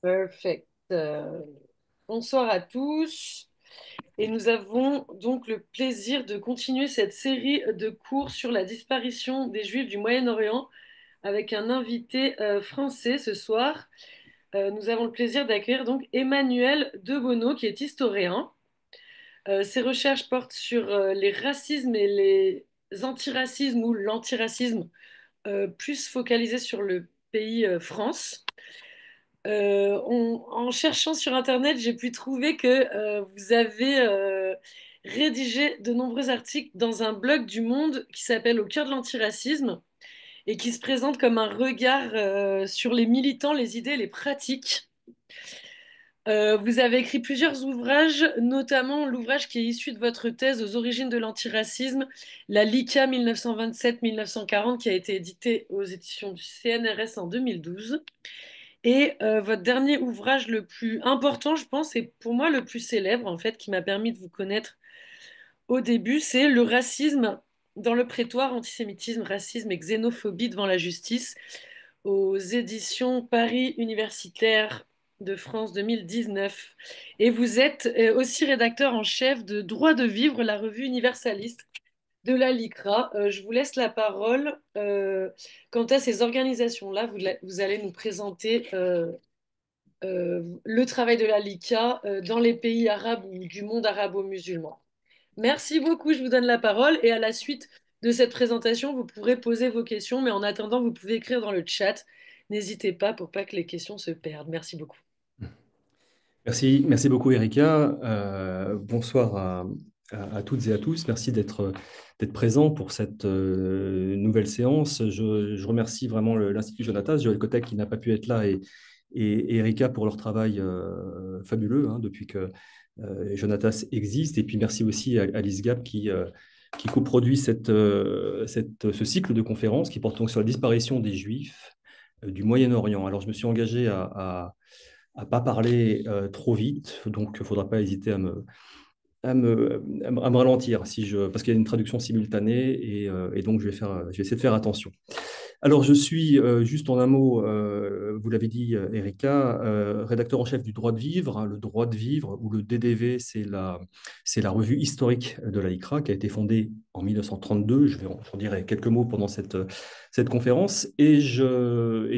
Perfect. Bonsoir à tous. Et nous avons donc le plaisir de continuer cette série de cours sur la disparition des Juifs du Moyen-Orient avec un invité français ce soir. Nous avons le plaisir d'accueillir donc Emmanuel Debono, qui est historien. Ses recherches portent sur les racismes et les antiracismes ou l'antiracisme, plus focalisés sur le pays France. En cherchant sur Internet, j'ai pu trouver que vous avez rédigé de nombreux articles dans un blog du Monde qui s'appelle Au cœur de l'antiracisme et qui se présente comme un regard sur les militants, les idées, les pratiques. Vous avez écrit plusieurs ouvrages, notamment l'ouvrage qui est issu de votre thèse aux origines de l'antiracisme, la LICA 1927-1940, qui a été édité aux éditions du CNRS en 2012. Et votre dernier ouvrage le plus important, je pense, et pour moi le plus célèbre, en fait, qui m'a permis de vous connaître au début, c'est Le racisme dans le prétoire, antisémitisme, racisme et xénophobie devant la justice, aux éditions Paris Universitaire de France 2019. Et vous êtes aussi rédacteur en chef de Droit de vivre, la revue universaliste de la LICRA. Je vous laisse la parole. Quant à ces organisations-là, vous allez nous présenter le travail de la LICA dans les pays arabes ou du monde arabo-musulman. Merci beaucoup, je vous donne la parole et à la suite de cette présentation, vous pourrez poser vos questions, mais en attendant, vous pouvez écrire dans le chat. N'hésitez pas pour pas que les questions se perdent. Merci beaucoup. Merci beaucoup Erika. Bonsoir à toutes et à tous. Merci d'être présent pour cette nouvelle séance. Je remercie vraiment l'Institut Jonatas, Joël Kotek qui n'a pas pu être là et Erika pour leur travail fabuleux depuis que Jonatas existe. Et puis merci aussi à Alice Gap qui coproduit ce cycle de conférences qui porte donc sur la disparition des Juifs du Moyen-Orient. Alors je me suis engagé à pas parler trop vite, donc il ne faudra pas hésiter à me ralentir parce qu'il y a une traduction simultanée et donc je vais essayer de faire attention. Alors je suis juste en un mot, vous l'avez dit Erika, rédacteur en chef du Droit de vivre. Le Droit de vivre ou le DDV, c'est la revue historique de la LICRA qui a été fondée en 1932. J'en dirai quelques mots pendant cette conférence. Et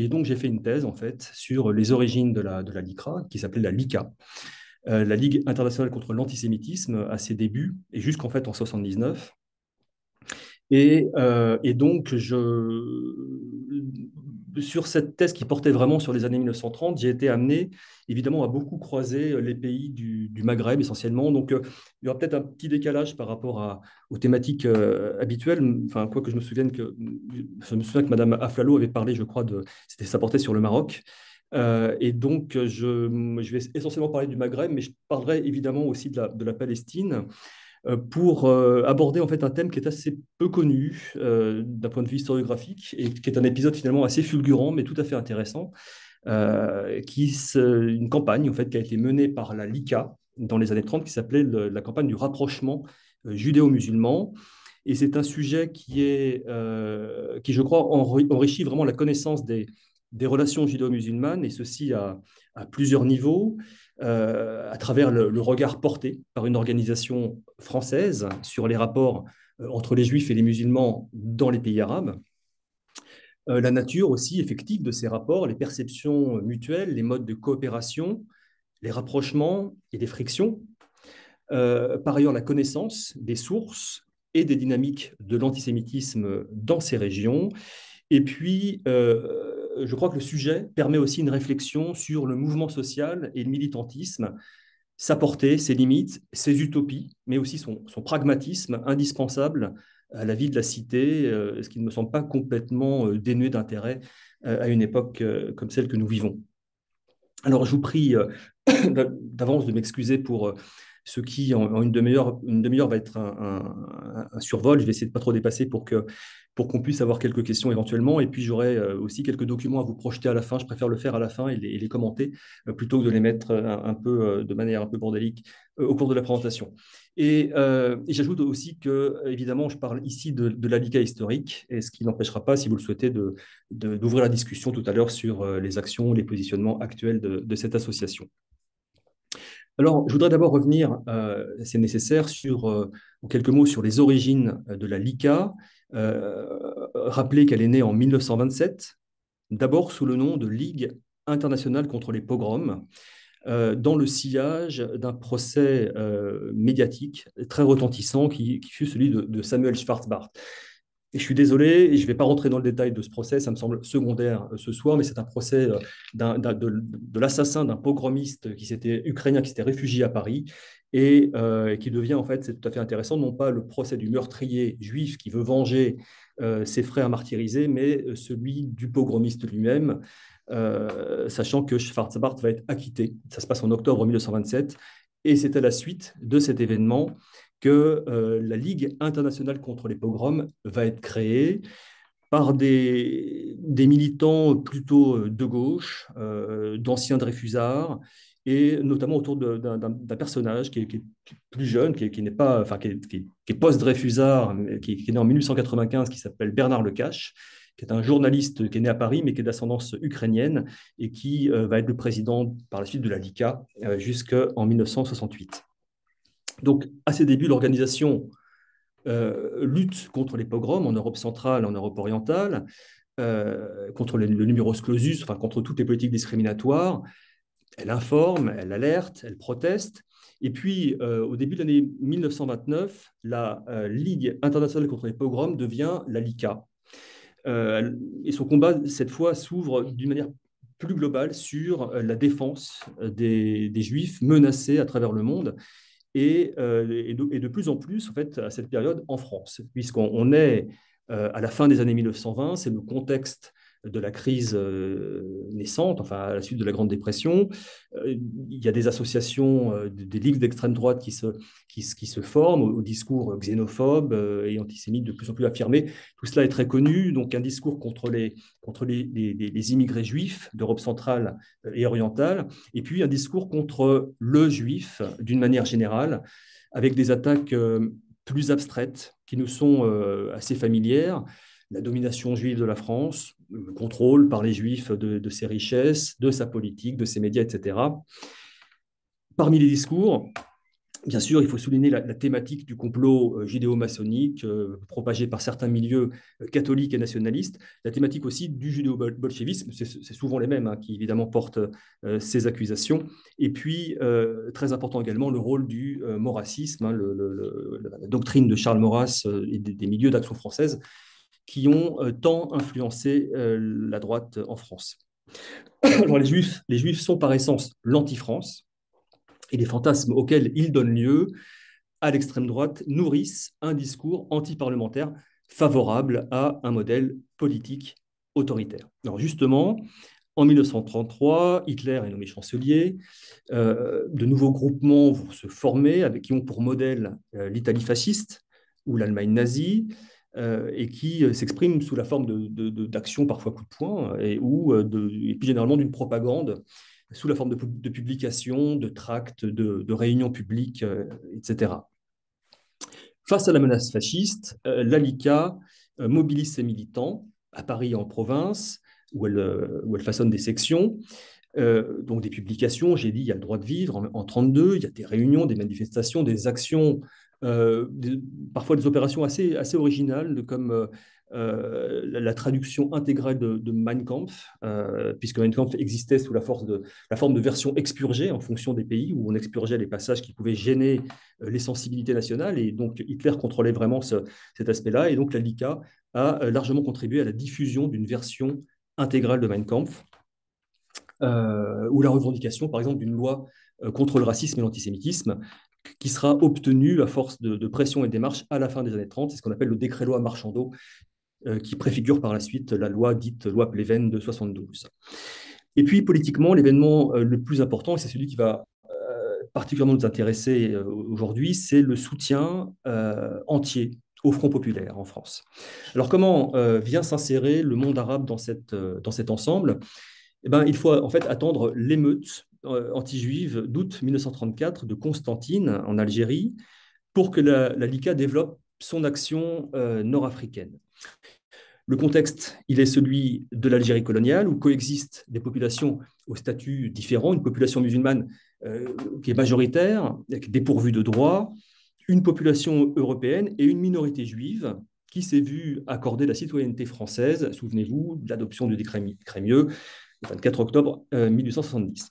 donc j'ai fait une thèse en fait sur les origines de la LICRA qui s'appelait la LICA. La Ligue internationale contre l'antisémitisme à ses débuts et jusqu'en fait en 79. Et donc, sur cette thèse qui portait vraiment sur les années 1930, j'ai été amené évidemment à beaucoup croiser les pays du Maghreb essentiellement. Donc, il y aura peut-être un petit décalage par rapport aux thématiques habituelles. Enfin, quoi que je me souviens que Madame Aflalo avait parlé, je crois, ça portait sur le Maroc. Et donc, je vais essentiellement parler du Maghreb, mais je parlerai évidemment aussi de la Palestine pour aborder en fait un thème qui est assez peu connu d'un point de vue historiographique et qui est un épisode finalement assez fulgurant mais tout à fait intéressant, une campagne en fait qui a été menée par la LICA dans les années 30 qui s'appelait la campagne du rapprochement judéo-musulman. Et c'est un sujet qui je crois, enrichit vraiment la connaissance des relations judéo-musulmanes, et ceci à plusieurs niveaux, à travers le regard porté par une organisation française sur les rapports entre les juifs et les musulmans dans les pays arabes, la nature aussi effective de ces rapports, les perceptions mutuelles, les modes de coopération, les rapprochements et les frictions. Par ailleurs, la connaissance des sources et des dynamiques de l'antisémitisme dans ces régions. Et puis, je crois que le sujet permet aussi une réflexion sur le mouvement social et le militantisme, sa portée, ses limites, ses utopies, mais aussi son pragmatisme indispensable à la vie de la cité, ce qui ne me semble pas complètement dénué d'intérêt à une époque comme celle que nous vivons. Alors, je vous prie d'avance de m'excuser pour ce qui, en une demi-heure va être un survol. Je vais essayer de ne pas trop dépasser pour qu'on puisse avoir quelques questions éventuellement. Et puis, j'aurai aussi quelques documents à vous projeter à la fin. Je préfère le faire à la fin et les commenter plutôt que de les mettre un peu de manière un peu bordélique au cours de la présentation. Et j'ajoute aussi que, évidemment, je parle ici de l'ALICA historique, et ce qui n'empêchera pas, si vous le souhaitez, d'ouvrir la discussion tout à l'heure sur les actions, les positionnements actuels de cette association. Alors, je voudrais d'abord revenir, c'est nécessaire, en quelques mots sur les origines de la LICA. Rappeler qu'elle est née en 1927, d'abord sous le nom de Ligue internationale contre les pogroms, dans le sillage d'un procès médiatique très retentissant qui fut celui de Samuel Schwarzbart. Et je suis désolé, et je ne vais pas rentrer dans le détail de ce procès, ça me semble secondaire ce soir, mais c'est un procès de l'assassin d'un pogromiste ukrainien qui s'était réfugié à Paris et qui devient, en fait, c'est tout à fait intéressant, non pas le procès du meurtrier juif qui veut venger ses frères martyrisés, mais celui du pogromiste lui-même, sachant que Schwarzbart va être acquitté. Ça se passe en octobre 1927, et c'est à la suite de cet événement que la Ligue internationale contre les pogroms va être créée par des militants plutôt de gauche, d'anciens Dreyfusards, et notamment autour d'un personnage qui est plus jeune, qui n'est pas, enfin, qui est post-Dreyfusard, qui est né en 1895, qui s'appelle Bernard Lecache, qui est un journaliste qui est né à Paris, mais qui est d'ascendance ukrainienne, et qui va être le président par la suite de la LICA jusqu'en 1968. Donc, à ses débuts, l'organisation lutte contre les pogroms en Europe centrale, en Europe orientale, contre le numerus clausus, enfin contre toutes les politiques discriminatoires. Elle informe, elle alerte, elle proteste. Et puis, au début de l'année 1929, la Ligue internationale contre les pogroms devient la LICA. Et son combat, cette fois, s'ouvre d'une manière plus globale sur la défense des Juifs menacés à travers le monde et de plus en plus, en fait, à cette période en France, puisqu'on est à la fin des années 1920, c'est le contexte de la crise naissante, enfin à la suite de la Grande Dépression. Il y a des associations, des ligues d'extrême droite qui se forment au discours xénophobe et antisémite de plus en plus affirmé. Tout cela est très connu, donc un discours contre les immigrés juifs d'Europe centrale et orientale, et puis un discours contre le juif d'une manière générale, avec des attaques plus abstraites qui nous sont assez familières. La domination juive de la France, le contrôle par les juifs de ses richesses, de sa politique, de ses médias, etc. Parmi les discours, bien sûr, il faut souligner la thématique du complot judéo-maçonnique propagé par certains milieux catholiques et nationalistes, la thématique aussi du judéo-bolchevisme, c'est souvent les mêmes qui évidemment portent ces accusations, et puis très important également le rôle du maurassisme, la doctrine de Charles Maurras et des milieux d'action française qui ont tant influencé la droite en France. Alors les Juifs sont par essence l'anti-France, et les fantasmes auxquels ils donnent lieu à l'extrême droite nourrissent un discours anti-parlementaire favorable à un modèle politique autoritaire. Alors justement, en 1933, Hitler est nommé chancelier, de nouveaux groupements vont se former qui ont pour modèle l'Italie fasciste ou l'Allemagne nazie, et qui s'expriment sous la forme d'actions parfois coup de poing et plus généralement d'une propagande sous la forme de publications, de tracts, de réunions publiques, etc. Face à la menace fasciste, l'ALICA mobilise ses militants à Paris et en province, où elle façonne des sections, donc des publications. J'ai dit, il y a le droit de vivre en 1932, il y a des réunions, des manifestations, des actions, parfois des opérations assez originales, comme la traduction intégrale de Mein Kampf, puisque Mein Kampf existait sous la forme de version expurgée en fonction des pays, où on expurgeait les passages qui pouvaient gêner les sensibilités nationales, et donc Hitler contrôlait vraiment cet aspect-là, et donc la LICA a largement contribué à la diffusion d'une version intégrale de Mein Kampf, ou la revendication, par exemple, d'une loi contre le racisme et l'antisémitisme, qui sera obtenue à force de pression et de démarches à la fin des années 30. C'est ce qu'on appelle le décret-loi Marchandeau, qui préfigure par la suite la loi dite loi Pleven de 72. Et puis, politiquement, l'événement le plus important, et c'est celui qui va particulièrement nous intéresser aujourd'hui, c'est le soutien entier au Front populaire en France. Alors, comment vient s'insérer le monde arabe dans cet ensemble? Eh ben, il faut en fait attendre l'émeute anti-juive d'août 1934 de Constantine en Algérie pour que la LICA développe son action nord-africaine. Le contexte, il est celui de l'Algérie coloniale, où coexistent des populations au statut différent, une population musulmane qui est majoritaire, dépourvue de droits, une population européenne et une minorité juive qui s'est vue accorder la citoyenneté française, souvenez-vous, de l'adoption du décret Crémieux, le 24 octobre 1870.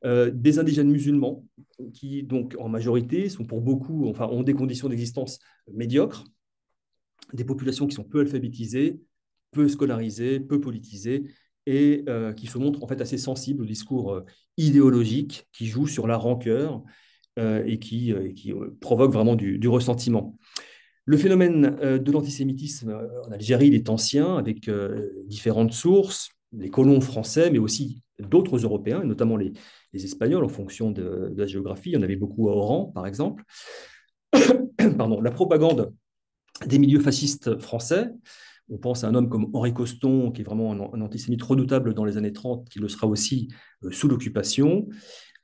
Des indigènes musulmans qui, donc, en majorité, sont pour beaucoup, enfin, ont des conditions d'existence médiocres, des populations qui sont peu alphabétisées, peu scolarisées, peu politisées, et qui se montrent en fait assez sensibles au discours idéologique qui joue sur la rancœur et qui provoque vraiment du ressentiment. Le phénomène de l'antisémitisme en Algérie, il est ancien, avec différentes sources, les colons français, mais aussi d'autres Européens, et notamment les Espagnols, en fonction de la géographie. Il y en avait beaucoup à Oran, par exemple. Pardon, la propagande des milieux fascistes français. On pense à un homme comme Henri Coston, qui est vraiment un antisémite redoutable dans les années 30, qui le sera aussi sous l'occupation,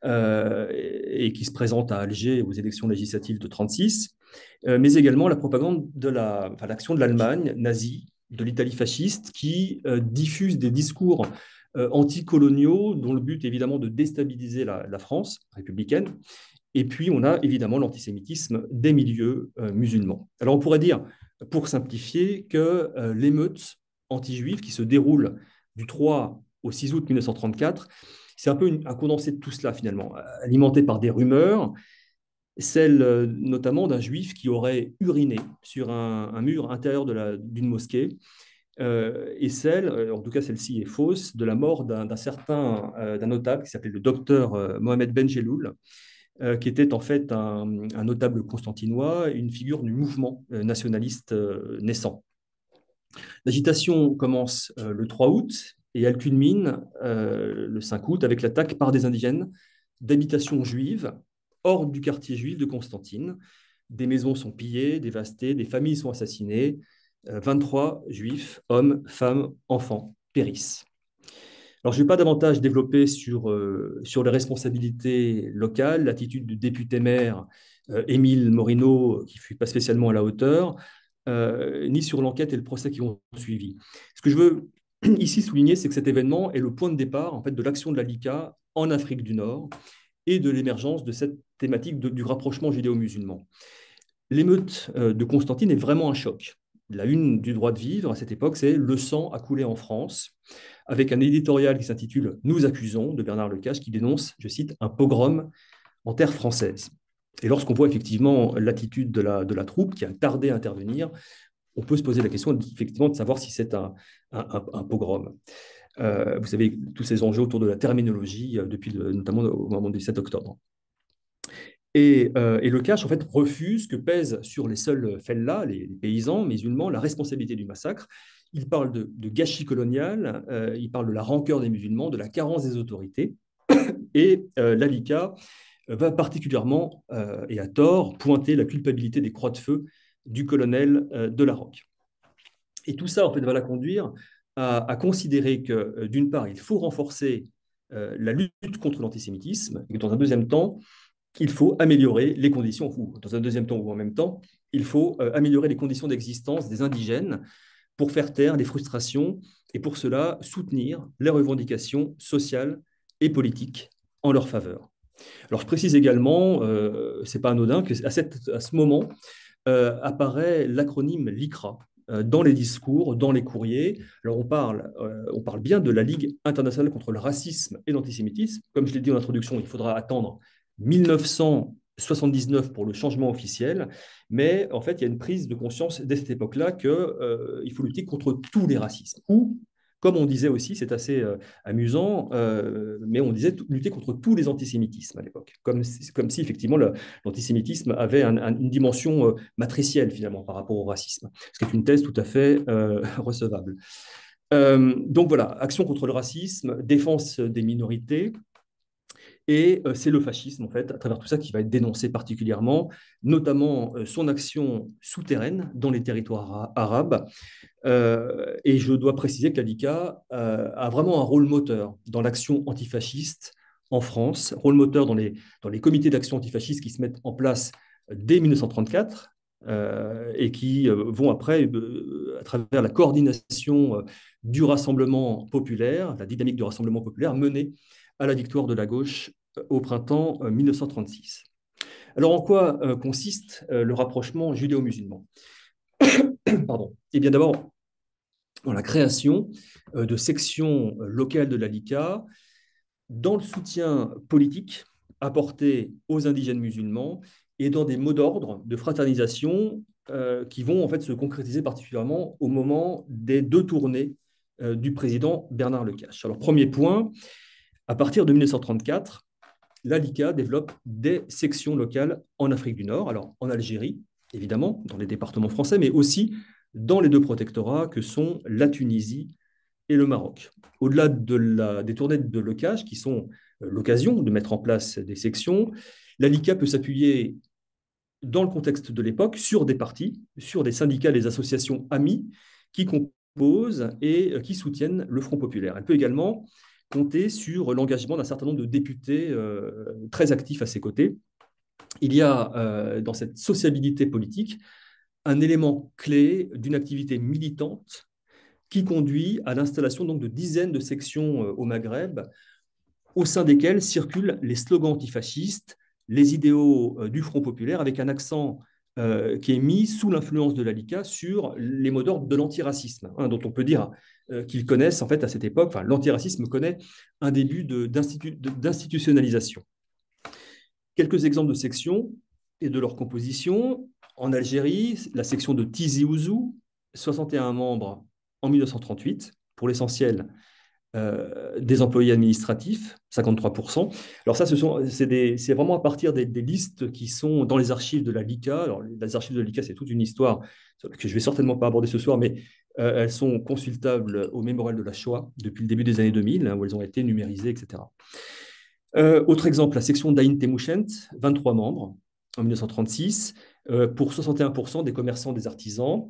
et qui se présente à Alger aux élections législatives de 1936, mais également la propagande de l'action de l'Allemagne nazie, de l'Italie fasciste, qui diffuse des discours anticoloniaux, dont le but est évidemment de déstabiliser la France républicaine. Et puis, on a évidemment l'antisémitisme des milieux musulmans. Alors, on pourrait dire, pour simplifier, que l'émeute anti-juive qui se déroule du 3 au 6 août 1934, c'est un peu un condensé de tout cela, finalement, alimenté par des rumeurs, celle notamment d'un juif qui aurait uriné sur un mur intérieur d'une mosquée, et celle, en tout cas celle-ci est fausse, de la mort d'un notable qui s'appelait le docteur Mohamed Ben Jelloul, qui était en fait un notable constantinois, une figure du mouvement nationaliste naissant. L'agitation commence le 3 août et elle culmine le 5 août avec l'attaque par des indigènes d'habitations juives hors du quartier juif de Constantine. Des maisons sont pillées, dévastées, des familles sont assassinées. 23 juifs, hommes, femmes, enfants, périssent. Alors, je ne vais pas davantage développer sur les responsabilités locales, l'attitude du député-maire Émile Morino, qui ne fut pas spécialement à la hauteur, ni sur l'enquête et le procès qui ont suivi. Ce que je veux ici souligner, c'est que cet événement est le point de départ en fait, de l'action de la LICA en Afrique du Nord et de l'émergence de cette thématique du rapprochement judéo-musulman. L'émeute de Constantine est vraiment un choc. La une du droit de vivre à cette époque, c'est Le sang a coulé en France, avec un éditorial qui s'intitule Nous accusons de Bernard Lecache, qui dénonce, je cite, un pogrom en terre française. Et lorsqu'on voit effectivement l'attitude de la troupe qui a tardé à intervenir, on peut se poser la question effectivement de savoir si c'est un pogrom. Vous savez, tous ces enjeux autour de la terminologie, notamment au moment du 7 octobre. Et Lecache, en fait, refuse que pèse sur les seuls fellahs, les paysans musulmans, la responsabilité du massacre. Il parle de gâchis colonial, il parle de la rancœur des musulmans, de la carence des autorités. Et la LICA va particulièrement, et à tort, pointer la culpabilité des croix de feu du colonel de la Roque. Et tout ça, en fait, va la conduire à considérer que, d'une part, il faut renforcer la lutte contre l'antisémitisme, et que, dans un deuxième temps, il faut améliorer les conditions, ou dans un deuxième temps ou en même temps, il faut améliorer les conditions d'existence des indigènes pour faire taire les frustrations et pour cela soutenir les revendications sociales et politiques en leur faveur. Alors je précise également, ce n'est pas anodin, qu'à ce moment apparaît l'acronyme LICRA dans les discours, dans les courriers. Alors on parle bien de la Ligue internationale contre le racisme et l'antisémitisme. Comme je l'ai dit en introduction, il faudra attendre 1979 pour le changement officiel, mais en fait, il y a une prise de conscience dès cette époque-là qu'il faut lutter contre tous les racismes. Ou, comme on disait aussi, c'est assez amusant, mais on disait lutter contre tous les antisémitismes à l'époque, comme si effectivement l'antisémitisme avait une dimension matricielle finalement par rapport au racisme, ce qui est une thèse tout à fait recevable. Donc voilà, action contre le racisme, défense des minorités. Et c'est le fascisme, en fait, à travers tout ça, qui va être dénoncé particulièrement, notamment son action souterraine dans les territoires arabes. Et je dois préciser que l'ADICA a vraiment un rôle moteur dans l'action antifasciste en France, rôle moteur dans les comités d'action antifasciste qui se mettent en place dès 1934 et qui vont après, à travers la coordination du Rassemblement populaire, la dynamique du Rassemblement populaire, mener à la victoire de la gauche au printemps 1936. Alors en quoi consiste le rapprochement judéo-musulman? Pardon. Eh bien d'abord, dans la création de sections locales de la LICA, dans le soutien politique apporté aux indigènes musulmans et dans des mots d'ordre de fraternisation qui vont en fait se concrétiser particulièrement au moment des deux tournées du président Bernard Lecache. Alors premier point, à partir de 1934, la LICA développe des sections locales en Afrique du Nord, alors en Algérie, évidemment, dans les départements français, mais aussi dans les deux protectorats que sont la Tunisie et le Maroc. Au-delà des tournées de locage, qui sont l'occasion de mettre en place des sections, la LICA peut s'appuyer, dans le contexte de l'époque, sur des partis, sur des syndicats, des associations amies qui composent et qui soutiennent le Front populaire. Elle peut également compter sur l'engagement d'un certain nombre de députés très actifs à ses côtés. Il y a dans cette sociabilité politique un élément clé d'une activité militante qui conduit à l'installation donc de dizaines de sections au Maghreb, au sein desquelles circulent les slogans antifascistes, les idéaux du Front populaire, avec un accent qui est mis sous l'influence de la LICA sur les mots d'ordre de l'antiracisme, hein, dont on peut dire qu'ils connaissent en fait à cette époque, enfin l'antiracisme connaît un début d'institutionnalisation. Quelques exemples de sections et de leur composition. En Algérie, la section de Tizi Ouzou, 61 membres en 1938, pour l'essentiel des employés administratifs, 53%. Alors ça, c'est vraiment à partir des listes qui sont dans les archives de la LICA. Alors les archives de la LICA, c'est toute une histoire que je ne vais certainement pas aborder ce soir, mais elles sont consultables au Mémorial de la Shoah depuis le début des années 2000, hein, où elles ont été numérisées, etc. Autre exemple, la section d'Aïn Temouchent, 23 membres en 1936, pour 61% des commerçants, des artisans.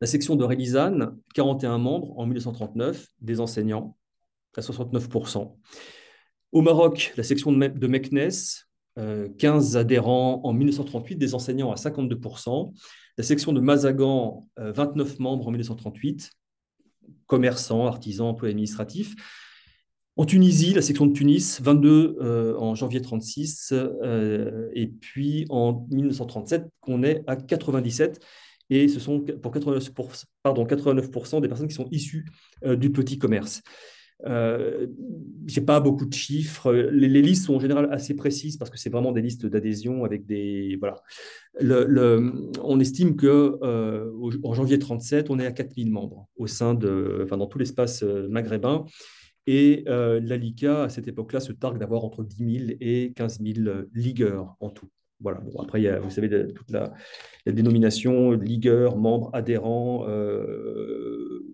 La section de Relizane, 41 membres en 1939, des enseignants, à 69%. Au Maroc, la section de Meknès, 15 adhérents en 1938, des enseignants à 52%. La section de Mazagan, 29 membres en 1938, commerçants, artisans, employés administratifs. En Tunisie, la section de Tunis, 22 en janvier 36, et puis en 1937, on est à 97, et ce sont pour 89% des personnes qui sont issues du petit commerce. Je n'ai pas beaucoup de chiffres. Les listes sont en général assez précises parce que c'est vraiment des listes d'adhésion avec des... Voilà. On estime que en janvier 37, on est à 4000 membres au sein dans tout l'espace maghrébin. Et la LICA, à cette époque-là, se targue d'avoir entre 10 000 et 15 000 ligueurs en tout. Voilà. Bon, après, il y a, vous savez, toute la dénomination, ligueurs, membres, adhérents.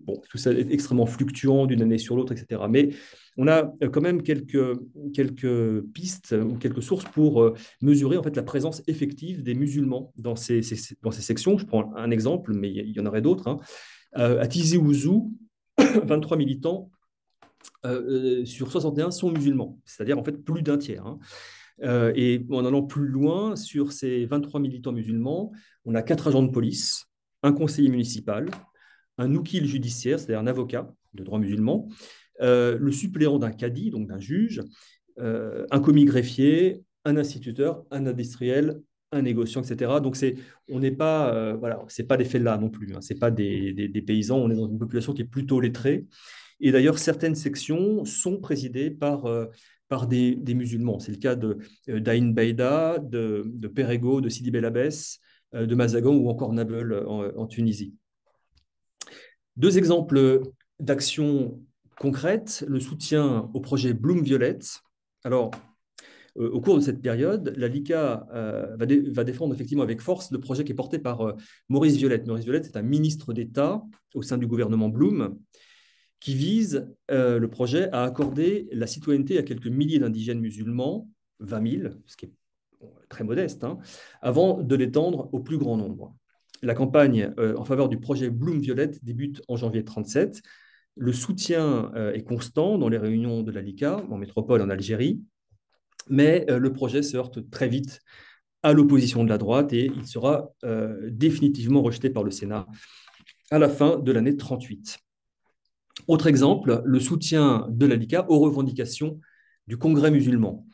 Bon, tout ça est extrêmement fluctuant d'une année sur l'autre, etc. Mais on a quand même quelques pistes ou quelques sources pour mesurer en fait, la présence effective des musulmans dans ces sections. Je prends un exemple, mais il y en aurait d'autres. Hein. À Tizi Ouzou, 23 militants sur 61 sont musulmans, c'est-à-dire en fait plus d'un tiers. Hein. Et en allant plus loin, sur ces 23 militants musulmans, on a 4 agents de police, un conseiller municipal, un oukil judiciaire, c'est-à-dire un avocat de droit musulman, le suppléant d'un cadi, donc d'un juge, un commis greffier, un instituteur, un industriel, un négociant, etc. Donc on n'est pas, voilà, c'est pas des fellahs non plus, hein, c'est pas des paysans, on est dans une population qui est plutôt lettrée. Et d'ailleurs, certaines sections sont présidées par des musulmans. C'est le cas d'Aïn Baïda, de Perego, de Sidi Bel Abbès, de Mazagan ou encore Nabeul en Tunisie. Deux exemples d'actions concrètes, le soutien au projet Bloom Violette. Alors, au cours de cette période, la LICA va défendre effectivement avec force le projet qui est porté par Maurice Violette. Maurice Violette est un ministre d'État au sein du gouvernement Blum. qui vise le projet à accorder la citoyenneté à quelques milliers d'indigènes musulmans, 20 000, ce qui est très modeste, hein, avant de l'étendre au plus grand nombre. La campagne en faveur du projet Bloom Violette débute en janvier 1937. Le soutien est constant dans les réunions de la LICA, en métropole en Algérie, mais le projet se heurte très vite à l'opposition de la droite et il sera définitivement rejeté par le Sénat à la fin de l'année 1938. Autre exemple, le soutien de la LICA aux revendications du Congrès musulman.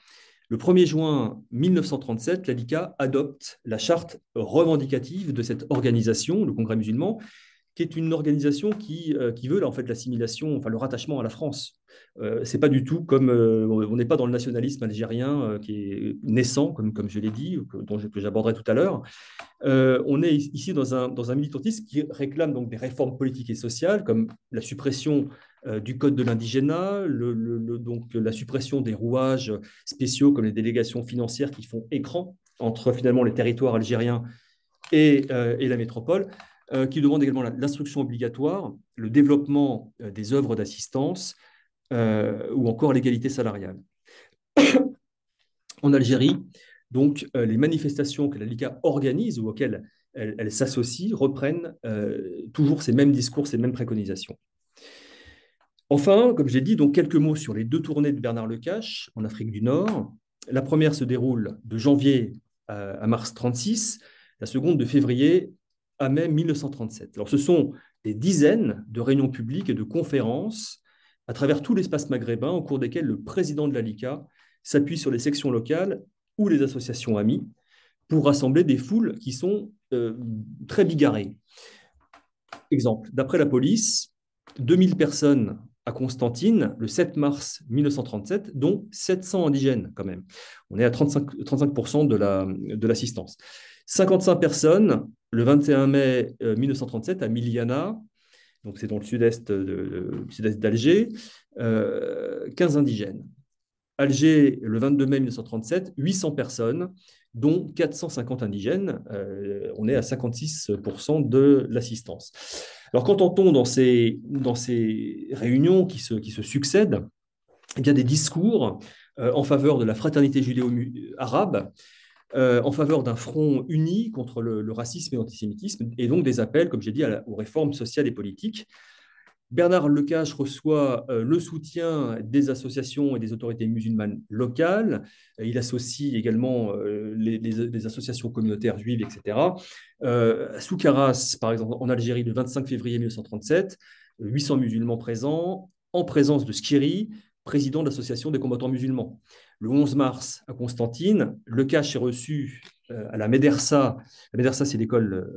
Le 1er juin 1937, la LICA adopte la charte revendicative de cette organisation, le Congrès musulman, qui est une organisation qui veut là, en fait, l'assimilation, enfin, le rattachement à la France. C'est pas du tout comme on n'est pas dans le nationalisme algérien qui est naissant, comme je l'ai dit, que j'aborderai tout à l'heure. On est ici dans un militantisme qui réclame donc des réformes politiques et sociales, comme la suppression du code de l'indigénat, donc la suppression des rouages spéciaux comme les délégations financières qui font écran entre finalement les territoires algériens et la métropole, qui demande également l'instruction obligatoire, le développement des œuvres d'assistance ou encore l'égalité salariale. En Algérie, donc, les manifestations que la LICA organise ou auxquelles elle s'associe reprennent toujours ces mêmes discours, ces mêmes préconisations. Enfin, comme je l'ai dit, donc quelques mots sur les 2 tournées de Bernard Lecache en Afrique du Nord. La première se déroule de janvier à mars 1936, la seconde de février à mai 1937. Alors, ce sont des dizaines de réunions publiques et de conférences à travers tout l'espace maghrébin au cours desquelles le président de la LICA s'appuie sur les sections locales ou les associations amies pour rassembler des foules qui sont très bigarrées. Exemple, d'après la police, 2000 personnes à Constantine le 7 mars 1937, dont 700 indigènes quand même. On est à 35% de l'assistance. 55 personnes le 21 mai 1937 à Miliana, donc c'est dans le sud-est d'Alger, 15 indigènes. Alger, le 22 mai 1937, 800 personnes, dont 450 indigènes. On est à 56% de l'assistance. Alors, qu'entend-on dans ces réunions qui se succèdent? Eh bien, des discours en faveur de la fraternité judéo-arabe, en faveur d'un front uni contre le racisme et l'antisémitisme, et donc des appels, comme j'ai dit, aux réformes sociales et politiques. Bernard Lecache reçoit le soutien des associations et des autorités musulmanes locales. Il associe également les associations communautaires juives, etc. Soukaras, par exemple, en Algérie, le 25 février 1937, 800 musulmans présents, en présence de Skiri, président de l'association des combattants musulmans. Le 11 mars, à Constantine, Lecache est reçu à la Médersa. La Médersa, c'est l'école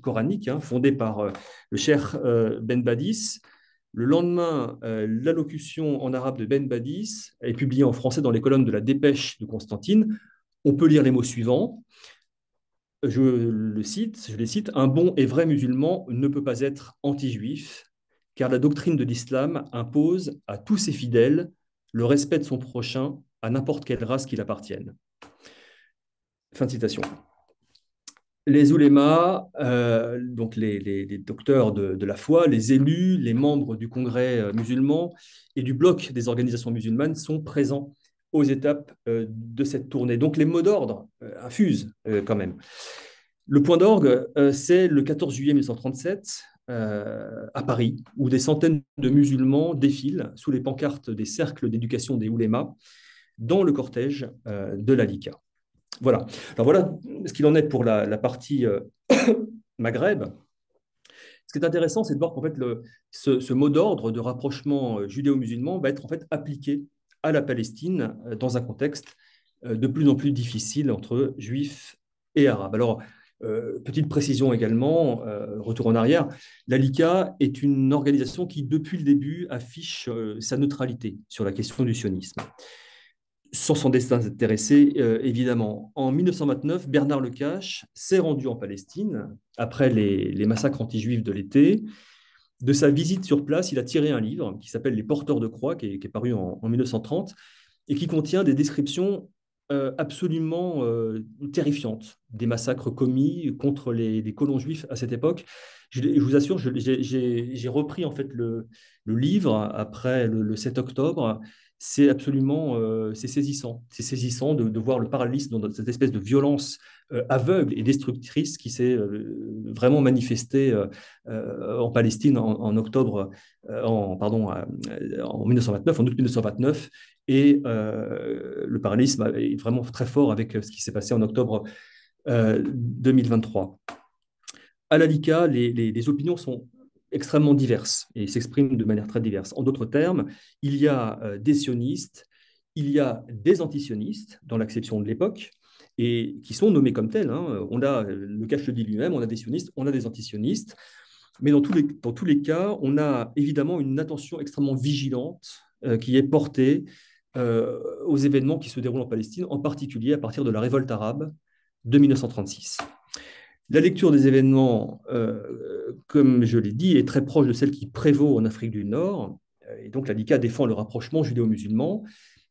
coranique, hein, fondée par le cheikh Ben Badis. Le lendemain, l'allocution en arabe de Ben Badis est publiée en français dans les colonnes de la Dépêche de Constantine. On peut lire les mots suivants. Je les cite. Un bon et vrai musulman ne peut pas être anti-juif, car la doctrine de l'islam impose à tous ses fidèles le respect de son prochain à n'importe quelle race qu'il appartienne. Fin de citation. Les oulémas, donc les docteurs de la foi, les élus, les membres du Congrès musulman et du bloc des organisations musulmanes sont présents aux étapes de cette tournée. Donc les mots d'ordre infusent quand même. Le point d'orgue, c'est le 14 juillet 1937 à Paris, où des centaines de musulmans défilent sous les pancartes des cercles d'éducation des oulémas dans le cortège de la LICA. Voilà. Alors voilà ce qu'il en est pour la partie Maghreb. Ce qui est intéressant, c'est de voir qu'en fait, ce mot d'ordre de rapprochement judéo-musulman va être en fait appliqué à la Palestine dans un contexte de plus en plus difficile entre juifs et arabes. Alors, petite précision également, retour en arrière, la LICA est une organisation qui, depuis le début, affiche sa neutralité sur la question du sionisme. Sans s'en désintéresser, évidemment. En 1929, Bernard Lecache s'est rendu en Palestine après les massacres anti-juifs de l'été. De sa visite sur place, il a tiré un livre qui s'appelle Les Porteurs de Croix, qui est paru en 1930, et qui contient des descriptions absolument terrifiante des massacres commis contre les colons juifs à cette époque. Je vous assure, j'ai repris en fait le livre après le 7 octobre. C'est absolument c'est saisissant. C'est saisissant de voir le parallélisme dans cette espèce de violence aveugle et destructrice qui s'est vraiment manifestée en Palestine en octobre, pardon, en 1929, en août 1929. Et le parallélisme est vraiment très fort avec ce qui s'est passé en octobre 2023. À l'ALICA, les opinions sont extrêmement diverses et s'expriment de manière très diverse. En d'autres termes, il y a des sionistes, il y a des antisionistes dans l'acception de l'époque, et qui sont nommés comme tels, hein. On a, le Cache le dit lui-même, on a des sionistes, on a des antisionistes, mais dans tous les cas, on a évidemment une attention extrêmement vigilante qui est portée aux événements qui se déroulent en Palestine, en particulier à partir de la révolte arabe de 1936. La lecture des événements, comme je l'ai dit, est très proche de celle qui prévaut en Afrique du Nord. Et donc, la LICA défend le rapprochement judéo-musulman.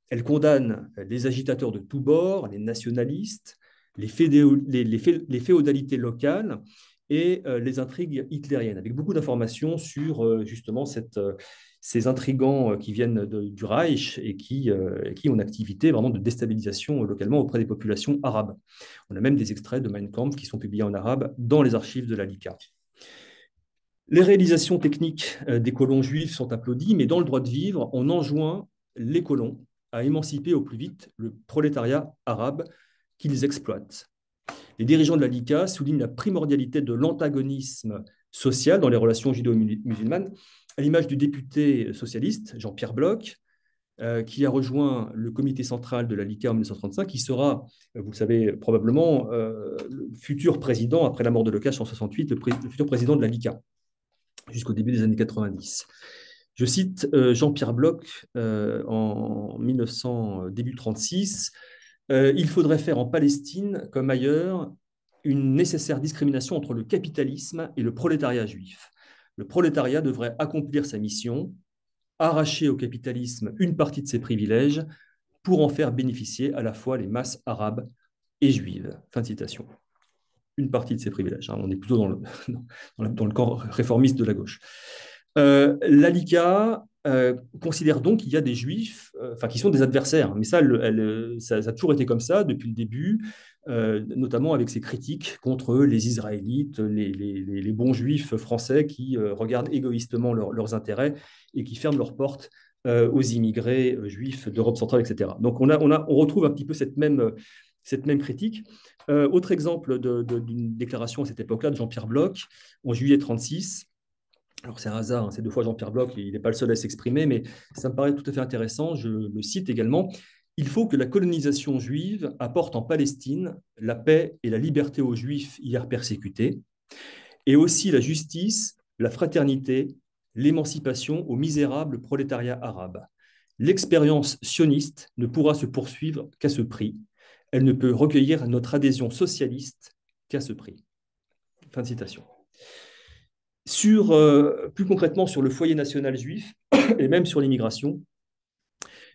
Elle condamne les agitateurs de tous bords, les nationalistes, les féodalités locales et les intrigues hitlériennes, avec beaucoup d'informations sur justement ces intrigants qui viennent du Reich et qui ont une activité vraiment de déstabilisation localement auprès des populations arabes. On a même des extraits de Mein Kampf qui sont publiés en arabe dans les archives de la LICA. Les réalisations techniques des colons juifs sont applaudies, mais dans le droit de vivre, on enjoint les colons à émanciper au plus vite le prolétariat arabe qu'ils exploitent. Les dirigeants de la LICA soulignent la primordialité de l'antagonisme social dans les relations judéo-musulmanes, à l'image du député socialiste Jean-Pierre Bloch, qui a rejoint le comité central de la LICA en 1935, qui sera, vous le savez probablement, le futur président, après la mort de Lecage en 1968, le futur président de la LICA, jusqu'au début des années 90. Je cite Jean-Pierre Bloch en 1900, début 1936. Il faudrait faire en Palestine, comme ailleurs, une nécessaire discrimination entre le capitalisme et le prolétariat juif. Le prolétariat devrait accomplir sa mission, arracher au capitalisme une partie de ses privilèges pour en faire bénéficier à la fois les masses arabes et juives. Fin de citation. Une partie de ses privilèges. On est plutôt dans le camp réformiste de la gauche. L'ALICA considère donc qu'il y a des juifs qui sont des adversaires. Mais ça a toujours été comme ça depuis le début, notamment avec ses critiques contre les Israélites, les bons juifs français qui regardent égoïstement leurs intérêts et qui ferment leurs portes aux immigrés juifs d'Europe centrale, etc. Donc on retrouve un petit peu cette même critique. Autre exemple d'une déclaration à cette époque-là de Jean-Pierre Bloch, en juillet 1936. Alors c'est un hasard, hein, c'est deux fois Jean-Pierre Bloch, il n'est pas le seul à s'exprimer, mais ça me paraît tout à fait intéressant, je le cite également. Il faut que la colonisation juive apporte en Palestine la paix et la liberté aux Juifs hier persécutés, et aussi la justice, la fraternité, l'émancipation au misérable prolétariat arabe. L'expérience sioniste ne pourra se poursuivre qu'à ce prix. Elle ne peut recueillir notre adhésion socialiste qu'à ce prix. Fin de citation. Plus concrètement sur le foyer national juif et même sur l'immigration,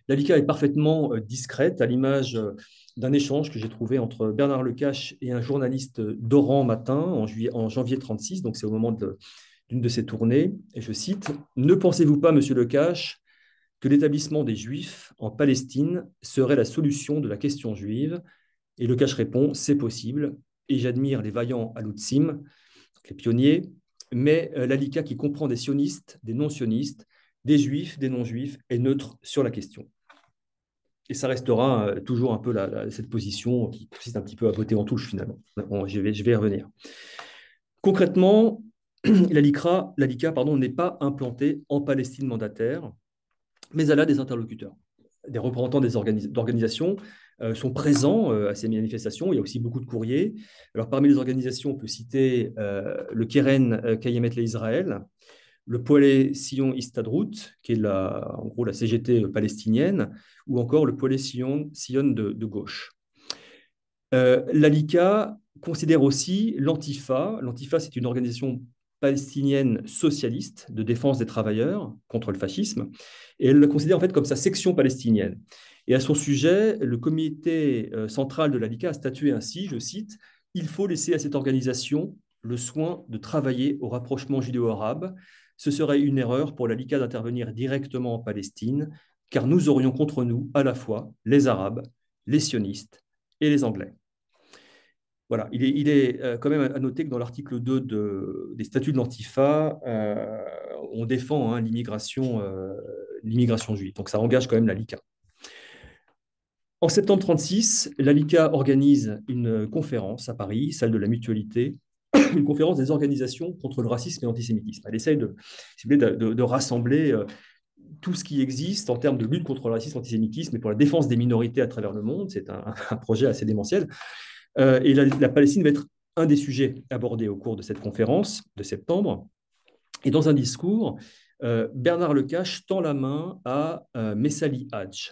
l'ALICA est parfaitement discrète, à l'image d'un échange que j'ai trouvé entre Bernard Lecache et un journaliste d'Oran Matin en janvier 1936, donc c'est au moment d'une de ses tournées, et je cite « Ne pensez-vous pas, monsieur Lecache, que l'établissement des Juifs en Palestine serait la solution de la question juive ?» Et Lecache répond « C'est possible, et j'admire les vaillants Aloutsim, les pionniers, mais l'ALICA qui comprend des sionistes, des non-sionistes, des juifs, des non-juifs, est neutre sur la question. » Et ça restera toujours un peu cette position qui consiste un petit peu à botter en touche finalement. Je vais y revenir. Concrètement, l'ALICA n'est pas implantée en Palestine mandataire, mais elle a des interlocuteurs. Des représentants d'organisations sont présents à ces manifestations. Il y a aussi beaucoup de courriers. Alors, parmi les organisations, on peut citer le Keren Kayemet l'Israël, le Poale Sion Istadrout, qui est en gros la CGT palestinienne, ou encore le Poale Sion de gauche. L'ALICA considère aussi l'Antifa. L'Antifa, c'est une organisation palestinienne socialiste de défense des travailleurs contre le fascisme, et elle la considère en fait comme sa section palestinienne. Et à son sujet, le comité central de la LICA a statué ainsi, je cite, il faut laisser à cette organisation le soin de travailler au rapprochement judéo-arabe. Ce serait une erreur pour la LICA d'intervenir directement en Palestine, car nous aurions contre nous à la fois les Arabes, les sionistes et les Anglais. Voilà, il est quand même à noter que dans l'article 2 des statuts de l'Antifa, on défend hein, l'immigration juive. Donc ça engage quand même la LICA. En septembre 1936, la LICA organise une conférence à Paris, salle de la Mutualité, une conférence des organisations contre le racisme et l'antisémitisme. Elle essaye de rassembler tout ce qui existe en termes de lutte contre le racisme et l'antisémitisme et pour la défense des minorités à travers le monde. C'est un projet assez démentiel. Et la Palestine va être un des sujets abordés au cours de cette conférence de septembre. Et dans un discours, Bernard Lecache tend la main à Messali Hadj.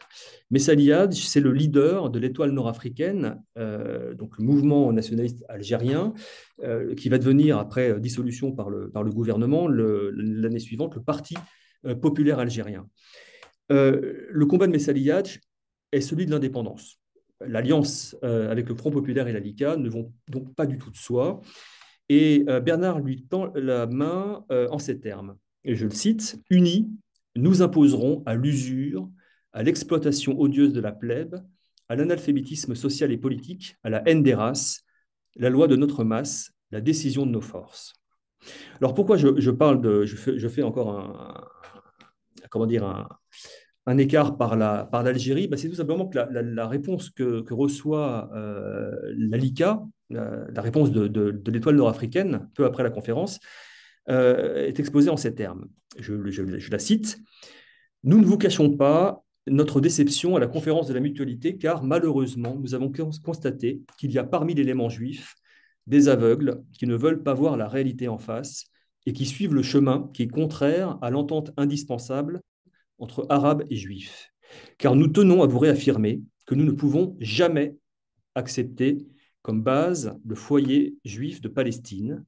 Messali Hadj, c'est le leader de l'Étoile nord-africaine, donc le mouvement nationaliste algérien, qui va devenir, après dissolution par le gouvernement, l'année suivante, le Parti populaire algérien. Le combat de Messali Hadj est celui de l'indépendance. L'alliance avec le Front populaire et la LICA ne vont donc pas du tout de soi. Et Bernard lui tend la main en ces termes. Et je le cite, « Unis, nous imposerons à l'usure, à l'exploitation odieuse de la plèbe, à l'analphabétisme social et politique, à la haine des races, la loi de notre masse, la décision de nos forces. » Alors pourquoi je fais encore comment dire, un écart par l'Algérie, c'est tout simplement que la réponse que reçoit la LICA, la réponse de l'Étoile nord-africaine, peu après la conférence, est exposée en ces termes. Je la cite. « Nous ne vous cachons pas notre déception à la conférence de la Mutualité, car malheureusement, nous avons constaté qu'il y a parmi l'élément juif des aveugles qui ne veulent pas voir la réalité en face et qui suivent le chemin qui est contraire à l'entente indispensable entre Arabes et Juifs. Car nous tenons à vous réaffirmer que nous ne pouvons jamais accepter comme base le foyer juif de Palestine,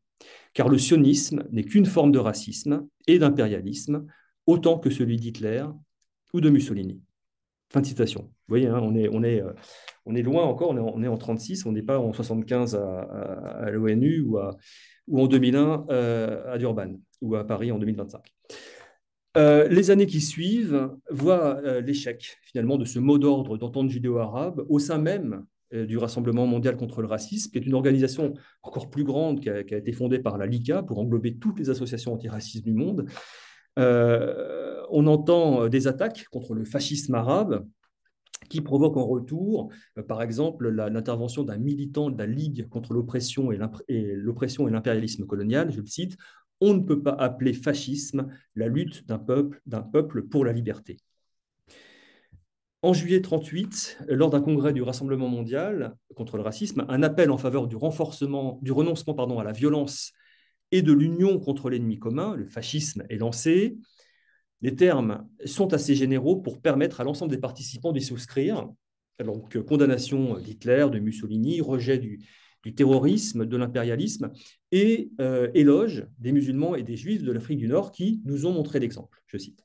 car le sionisme n'est qu'une forme de racisme et d'impérialisme, autant que celui d'Hitler ou de Mussolini. » Fin de citation. Vous voyez, hein, on est loin encore, on est en 1936, on n'est pas en 1975 à l'ONU ou en 2001 à Durban ou à Paris en 2025. Les années qui suivent voient l'échec finalement de ce mot d'ordre d'entente judéo-arabe au sein même du Rassemblement mondial contre le racisme, qui est une organisation encore plus grande qui a été fondée par la LICA pour englober toutes les associations antiracistes du monde. On entend des attaques contre le fascisme arabe qui provoquent en retour, par exemple, l'intervention d'un militant de la Ligue contre l'oppression et l'impérialisme colonial, je le cite, « On ne peut pas appeler fascisme la lutte d'un peuple pour la liberté. » En juillet 1938, lors d'un congrès du Rassemblement mondial contre le racisme, un appel en faveur du renoncement à la violence et de l'union contre l'ennemi commun, le fascisme, est lancé. Les termes sont assez généraux pour permettre à l'ensemble des participants d'y souscrire. Donc, condamnation d'Hitler, de Mussolini, rejet du terrorisme, de l'impérialisme et éloge des musulmans et des juifs de l'Afrique du Nord qui nous ont montré l'exemple, je cite.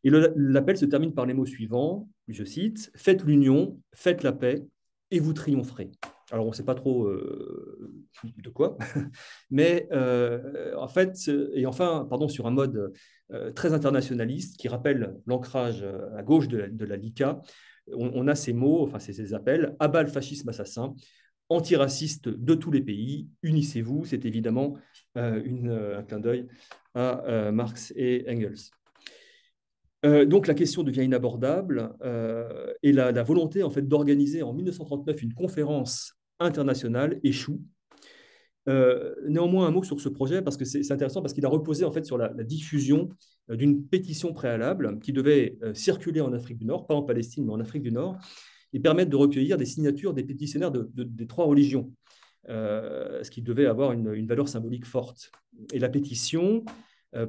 Et l'appel se termine par les mots suivants, je cite, « Faites l'union, faites la paix et vous triompherez ». Alors, on ne sait pas trop de quoi, mais en fait, sur un mode très internationaliste qui rappelle l'ancrage à gauche de la LICA, on a ces mots, enfin ces appels, « Abat le fascisme assassin », antiraciste de tous les pays, unissez-vous. C'est évidemment un clin d'œil à Marx et Engels. Donc la question devient inabordable et la volonté en fait, d'organiser en 1939 une conférence internationale échoue. Néanmoins, un mot sur ce projet, parce que c'est intéressant, parce qu'il a reposé en fait, sur la diffusion d'une pétition préalable qui devait circuler en Afrique du Nord, pas en Palestine, mais en Afrique du Nord, et permettre de recueillir des signatures des pétitionnaires des trois religions, ce qui devait avoir une valeur symbolique forte. Et la pétition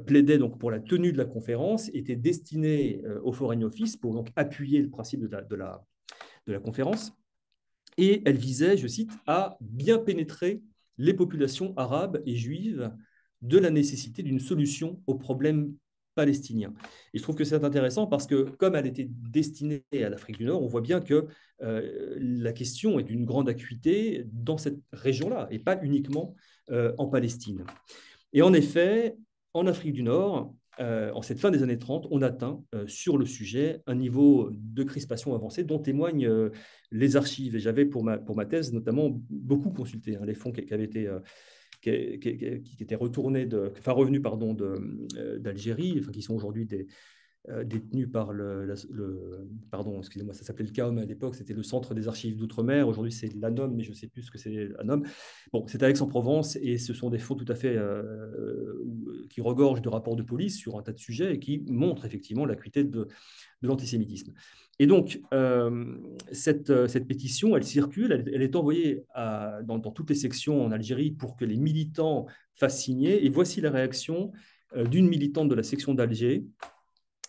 plaidait donc pour la tenue de la conférence, était destinée au Foreign Office pour donc appuyer le principe de la conférence, et elle visait, je cite, à bien pénétrer les populations arabes et juives de la nécessité d'une solution au problème palestinien. Et je trouve que c'est intéressant parce que, comme elle était destinée à l'Afrique du Nord, on voit bien que la question est d'une grande acuité dans cette région-là et pas uniquement en Palestine. Et en effet, en Afrique du Nord, en cette fin des années 30, on atteint sur le sujet un niveau de crispation avancé dont témoignent les archives. Et j'avais pour ma thèse notamment beaucoup consulté les fonds qui avaient été qui étaient revenus pardon, d'Algérie, enfin, qui sont aujourd'hui détenus par pardon, excusez-moi, ça s'appelait le CAOM à l'époque, c'était le Centre des archives d'outre-mer. Aujourd'hui, c'est l'ANOM, mais je ne sais plus ce que c'est l'ANOM. Bon, c'est à Aix-en-Provence et ce sont des fonds tout à fait qui regorgent de rapports de police sur un tas de sujets et qui montrent effectivement l'acuité de l'antisémitisme. Et donc, cette pétition, elle circule, elle est envoyée dans toutes les sections en Algérie pour que les militants fassent signer. Et voici la réaction d'une militante de la section d'Alger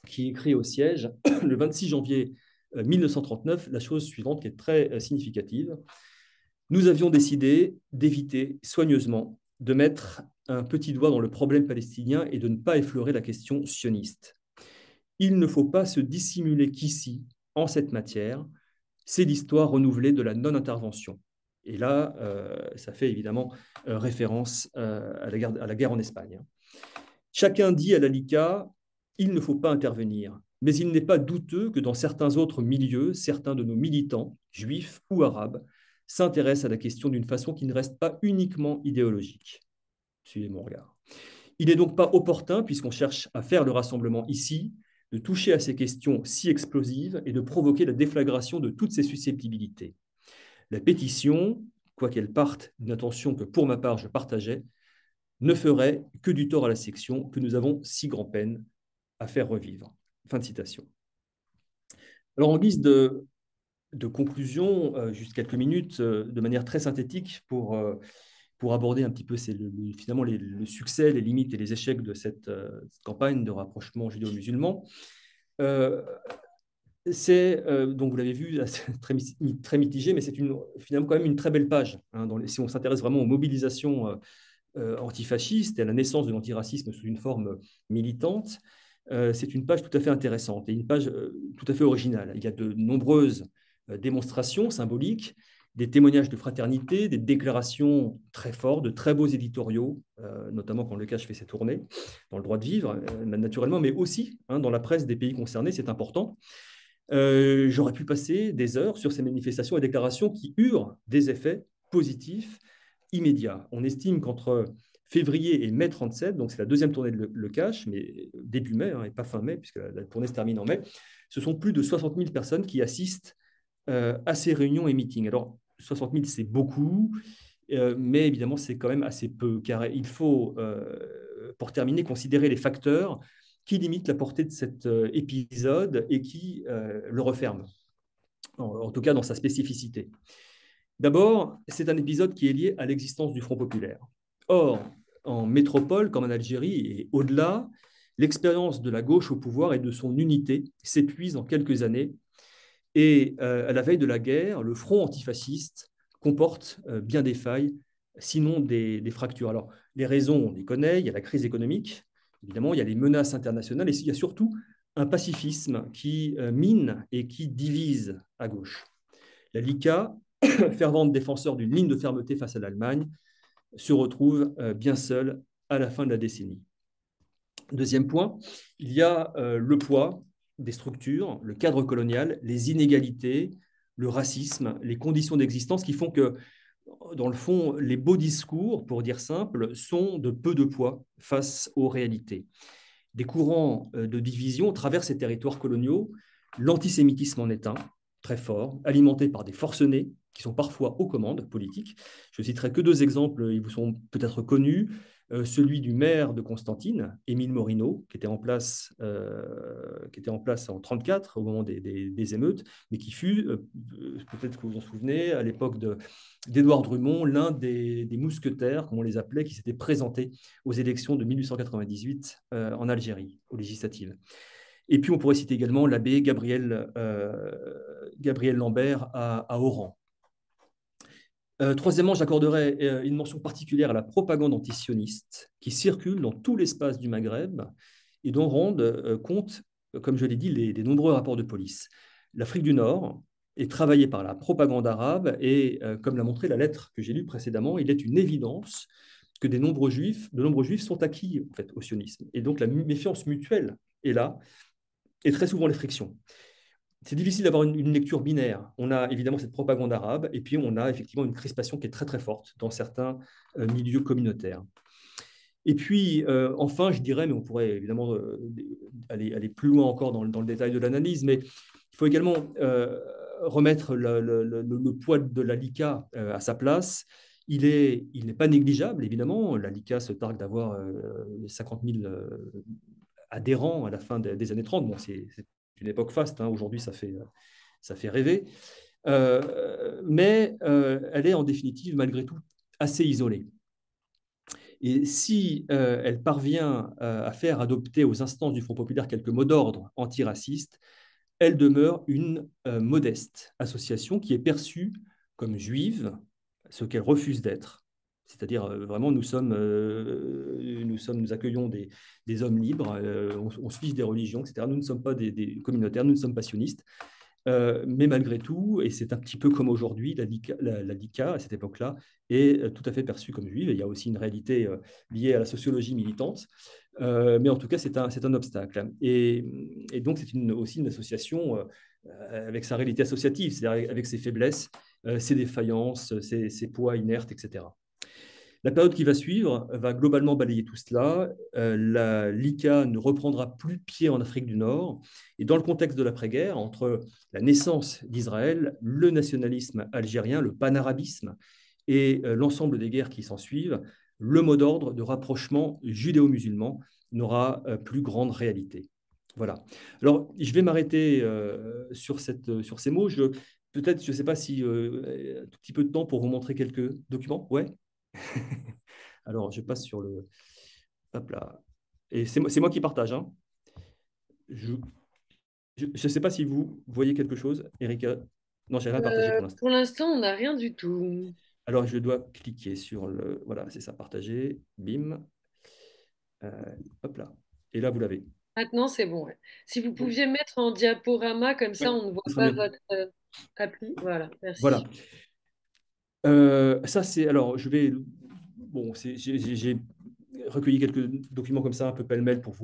qui écrit au siège le 26 janvier 1939 la chose suivante qui est très significative. Nous avions décidé d'éviter soigneusement de mettre un petit doigt dans le problème palestinien et de ne pas effleurer la question sioniste. Il ne faut pas se dissimuler qu'ici, en cette matière, c'est l'histoire renouvelée de la non-intervention. Et là, ça fait évidemment référence à la guerre en Espagne. Chacun dit à la LICA, il ne faut pas intervenir. Mais il n'est pas douteux que dans certains autres milieux, certains de nos militants, juifs ou arabes, s'intéressent à la question d'une façon qui ne reste pas uniquement idéologique. Suivez mon regard. Il n'est donc pas opportun, puisqu'on cherche à faire le rassemblement ici, de toucher à ces questions si explosives et de provoquer la déflagration de toutes ces susceptibilités. La pétition, quoiqu'elle parte d'une intention que pour ma part je partageais, ne ferait que du tort à la section que nous avons si grand-peine à faire revivre. Fin de citation. Alors en guise de conclusion, juste quelques minutes, de manière très synthétique pour aborder un petit peu finalement le succès, les limites et les échecs de cette campagne de rapprochement judéo-musulman. C'est, donc vous l'avez vu, très mitigé, mais c'est finalement quand même une très belle page. Si on s'intéresse vraiment aux mobilisations antifascistes et à la naissance de l'antiracisme sous une forme militante, c'est une page tout à fait intéressante et une page tout à fait originale. Il y a de nombreuses démonstrations symboliques, des témoignages de fraternité, des déclarations très fortes, de très beaux éditoriaux, notamment quand Le Cache fait ses tournées, dans le droit de vivre, naturellement, mais aussi dans la presse des pays concernés, c'est important. J'aurais pu passer des heures sur ces manifestations et déclarations qui eurent des effets positifs immédiats. On estime qu'entre février et mai 37, donc c'est la deuxième tournée de Le Cache, mais début mai, et pas fin mai, puisque la tournée se termine en mai, ce sont plus de 60 000 personnes qui assistent à ces réunions et meetings. Alors, 60 000, c'est beaucoup, mais évidemment, c'est quand même assez peu, car il faut, pour terminer, considérer les facteurs qui limitent la portée de cet épisode et qui le referment, en tout cas dans sa spécificité. D'abord, c'est un épisode qui est lié à l'existence du Front populaire. Or, en métropole, comme en Algérie et au-delà, l'expérience de la gauche au pouvoir et de son unité s'épuise en quelques années. Et à la veille de la guerre, le front antifasciste comporte bien des failles, sinon des fractures. Alors, les raisons, on les connaît, il y a la crise économique, évidemment, il y a les menaces internationales, et il y a surtout un pacifisme qui mine et qui divise à gauche. La LICA, fervente défenseur d'une ligne de fermeté face à l'Allemagne, se retrouve bien seule à la fin de la décennie. Deuxième point, il y a le poids des structures, le cadre colonial, les inégalités, le racisme, les conditions d'existence qui font que, dans le fond, les beaux discours, pour dire simple, sont de peu de poids face aux réalités. Des courants de division traversent ces territoires coloniaux. L'antisémitisme en est un, très fort, alimenté par des forcenés qui sont parfois aux commandes politiques. Je citerai que deux exemples, ils vous sont peut-être connus. Celui du maire de Constantine, Émile Morino, qui était en place en 1934 au moment des émeutes, mais qui fut, peut-être que vous vous en souvenez, à l'époque d'Édouard Drummond, l'un des mousquetaires, comme on les appelait, qui s'était présenté aux élections de 1898 en Algérie, aux législatives. Et puis on pourrait citer également l'abbé Gabriel Lambert à Oran. Troisièmement, j'accorderai une mention particulière à la propagande antisioniste qui circule dans tout l'espace du Maghreb et dont rendent compte, comme je l'ai dit, les nombreux rapports de police. L'Afrique du Nord est travaillée par la propagande arabe et, comme l'a montré la lettre que j'ai lue précédemment, il est une évidence que de nombreux juifs sont acquis en fait, au sionisme. Et donc la méfiance mutuelle est là, et très souvent les frictions. C'est difficile d'avoir une lecture binaire. On a évidemment cette propagande arabe, et puis on a effectivement une crispation qui est très très forte dans certains milieux communautaires. Et puis, enfin, je dirais, mais on pourrait évidemment aller plus loin encore dans le détail de l'analyse, mais il faut également remettre le poids de la LICA à sa place. Il n'est pas négligeable, évidemment. La LICA se targue d'avoir 50 000 adhérents à la fin des années 30. Bon, c'est une époque faste, hein. Aujourd'hui, ça fait rêver. Mais elle est en définitive, malgré tout, assez isolée. Et si elle parvient à faire adopter aux instances du Front populaire quelques mots d'ordre antiracistes, elle demeure une modeste association qui est perçue comme juive, ce qu'elle refuse d'être. C'est-à-dire, vraiment, nous accueillons des hommes libres, on se fiche des religions, etc. Nous ne sommes pas des communautaires, nous ne sommes pas sionistes. Mais malgré tout, et c'est un petit peu comme aujourd'hui, la DICA, à cette époque-là, est tout à fait perçue comme juive. Et il y a aussi une réalité liée à la sociologie militante. Mais en tout cas, c'est un obstacle. Et donc, c'est aussi une association avec sa réalité associative, c'est-à-dire avec ses faiblesses, ses défaillances, ses poids inertes, etc. La période qui va suivre va globalement balayer tout cela. La LICA ne reprendra plus pied en Afrique du Nord. Et dans le contexte de l'après-guerre, entre la naissance d'Israël, le nationalisme algérien, le panarabisme et l'ensemble des guerres qui s'en suivent, le mot d'ordre de rapprochement judéo-musulman n'aura plus grande réalité. Voilà. Alors, je vais m'arrêter sur ces mots. Peut-être, je ne sais pas si un tout petit peu de temps pour vous montrer quelques documents. Ouais. Alors, je passe sur le. Hop là. Et c'est moi qui partage, hein. Je ne sais pas si vous voyez quelque chose, Erika. Non, j'ai rien partagé pour l'instant. Pour l'instant, on n'a rien du tout. Alors, je dois cliquer sur le. Voilà, c'est ça, partager. Bim. Hop là. Et là, vous l'avez. Maintenant, c'est bon. Ouais. Si vous Oui, pouviez mettre en diaporama, comme ça, oui, on ne voit ce sera pas mieux. votre appli. Voilà, Voilà. merci. Ça, c'est. Alors, je vais. Bon, j'ai recueilli quelques documents comme ça, un peu pêle-mêle pour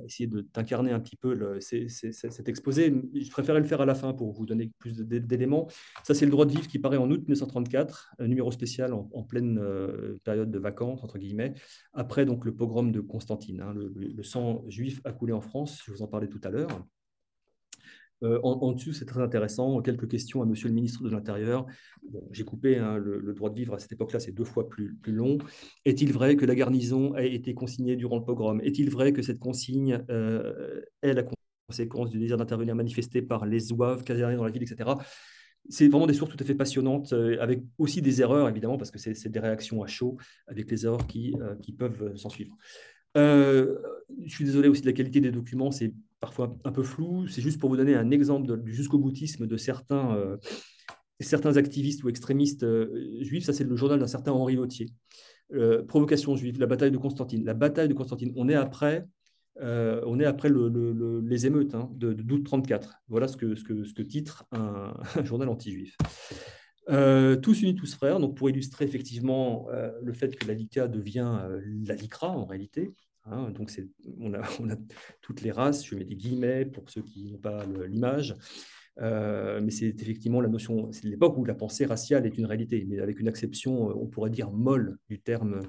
essayer d'incarner un petit peu cet exposé. Je préférais le faire à la fin pour vous donner plus d'éléments. Ça, c'est le droit de vivre qui paraît en août 1934, un numéro spécial en pleine période de vacances, entre guillemets, après donc, le pogrom de Constantine. Hein, le sang juif a coulé en France, je vous en parlais tout à l'heure. En dessous, c'est très intéressant. Quelques questions à Monsieur le ministre de l'Intérieur. Bon, j'ai coupé, hein, le droit de vivre à cette époque-là, c'est 2 fois plus long. Est-il vrai que la garnison a été consignée durant le pogrom? Est-il vrai que cette consigne est la conséquence du désir d'intervenir manifesté par les zouaves casernés dans la ville, etc. C'est vraiment des sources tout à fait passionnantes, avec aussi des erreurs, évidemment, parce que c'est des réactions à chaud, avec les erreurs qui peuvent s'en suivre. Je suis désolé aussi de la qualité des documents, c'est parfois un peu flou. C'est juste pour vous donner un exemple du jusqu'au boutisme de certains activistes ou extrémistes juifs. Ça, c'est le journal d'un certain Henri Vautier. Provocation juive, la bataille de Constantine. La bataille de Constantine, on est après les émeutes, hein, d'août 34. Voilà ce que titre un journal anti-juif. Tous unis, tous frères, donc pour illustrer effectivement le fait que la LICA devient la LICRA en réalité. Hein, donc on a toutes les races, je mets des guillemets pour ceux qui n'ont pas l'image, mais c'est effectivement la notion, c'est l'époque où la pensée raciale est une réalité, mais avec une acception, on pourrait dire molle du terme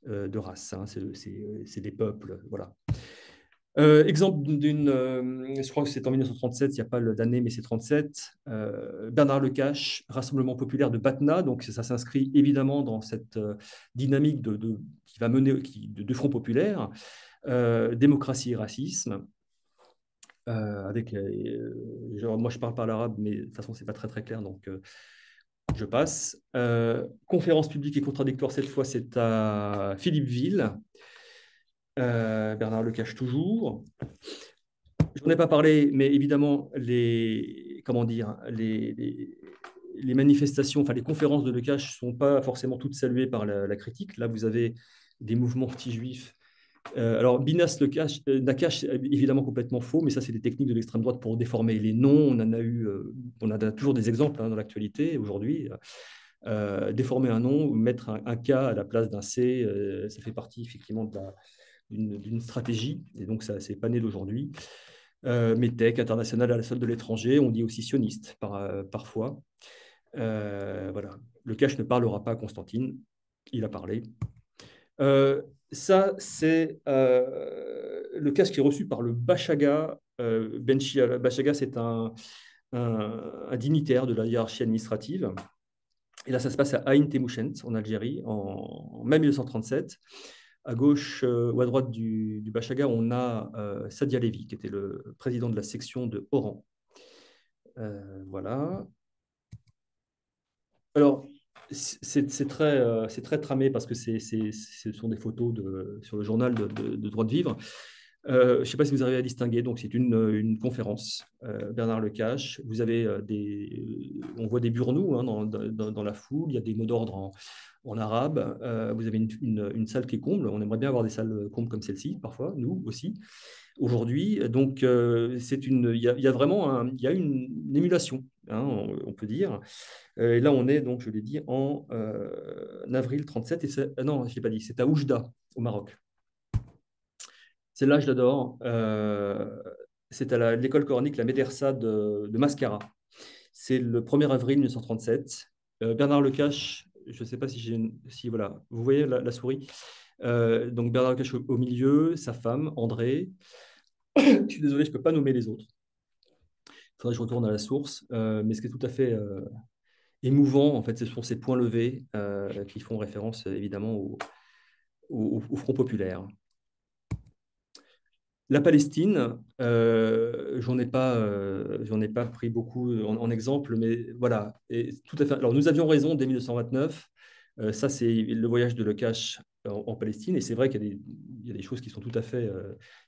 de race. Hein, c'est des peuples, voilà. Exemple je crois que c'est en 1937, il n'y a pas d'année, mais c'est 37. Bernard Lecache, Rassemblement populaire de Batna. Donc ça s'inscrit évidemment dans cette dynamique qui va mener de Front populaire, démocratie et racisme. Moi, je parle pas l'arabe, mais de toute façon, c'est pas très très clair, donc je passe. Conférence publique et contradictoire, cette fois, c'est à Philippeville. Bernard Lecache toujours. Je n'en ai pas parlé, mais évidemment, comment dire, les manifestations, enfin les conférences de Lekash ne sont pas forcément toutes saluées par la critique. Là, vous avez des mouvements anti-juifs. Alors, Binas Nakash, évidemment complètement faux, mais ça, c'est des techniques de l'extrême droite pour déformer les noms. On en a eu, on a toujours des exemples dans l'actualité aujourd'hui. Déformer un nom, mettre un K à la place d'un C, ça fait partie effectivement d'une stratégie, et donc ça, c'est pas né d'aujourd'hui. Medtech, international à la solde de l'étranger, on dit aussi sioniste parfois. Voilà. Le cache ne parlera pas à Constantine, il a parlé. Ça, c'est le cache qui est reçu par le Bachaga. Benchi Bachaga, c'est un dignitaire de la hiérarchie administrative. Et là, ça se passe à Ain Temouchent, en Algérie, en mai 1937. À gauche ou à droite du Bachaga, on a Sadia Lévy, qui était le président de la section de Oran. Voilà. Alors, c'est très tramé parce que ce sont des photos sur le journal de Droit de Vivre. Je ne sais pas si vous arrivez à distinguer. Donc, c'est une conférence. Bernard Lecache. Vous avez on voit des burnous dans la foule. Il y a des mots d'ordre en arabe. Vous avez une salle qui est comble. On aimerait bien avoir des salles combles comme celle-ci, parfois, nous aussi, aujourd'hui. Donc, il y a vraiment il y a une émulation, on peut dire. Et là, on est, donc, je l'ai dit, en avril 37. Non, je ne l'ai pas dit, c'est à Oujda, au Maroc. C'est là, je l'adore. C'est à l'école coranique, la Médersa de Mascara. C'est le 1er avril 1937. Bernard Lecache, je ne sais pas si voilà, vous voyez la souris. Donc Bernard Lecache au milieu, sa femme, André. Je suis désolé, je ne peux pas nommer les autres. Il faudrait que je retourne à la source. Mais ce qui est tout à fait émouvant, en fait, ce sont ces points levés qui font référence évidemment au Front populaire. La Palestine, j'en ai pas pris beaucoup en exemple, mais voilà, et tout à fait. Alors nous avions raison dès 1929. Ça, c'est le voyage de Lecache en Palestine, et c'est vrai qu'il y a des choses qui sont tout à fait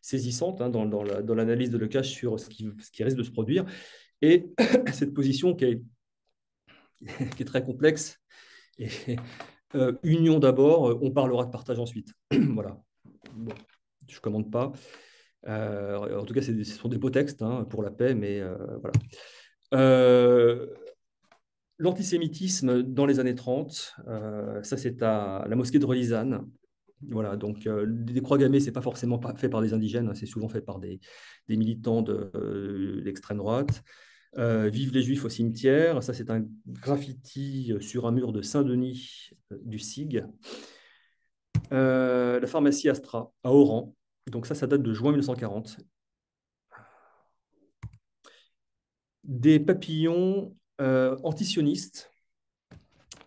saisissantes dans l'analyse de Lecache sur ce qui risque de se produire. Et cette position qui est très complexe. Et, union d'abord, on parlera de partage ensuite. Voilà. Bon, je ne commande pas. En tout cas, ce sont des beaux textes pour la paix, mais voilà. L'antisémitisme dans les années 30, ça c'est à la mosquée de Relisane. Voilà, donc des croix gammées, ce n'est pas forcément fait par des indigènes, c'est souvent fait par des militants de l'extrême droite. Vive les Juifs au cimetière, ça c'est un graffiti sur un mur de Saint-Denis du SIG. La pharmacie Astra à Oran, donc ça date de juin 1940. Des papillons antisionistes,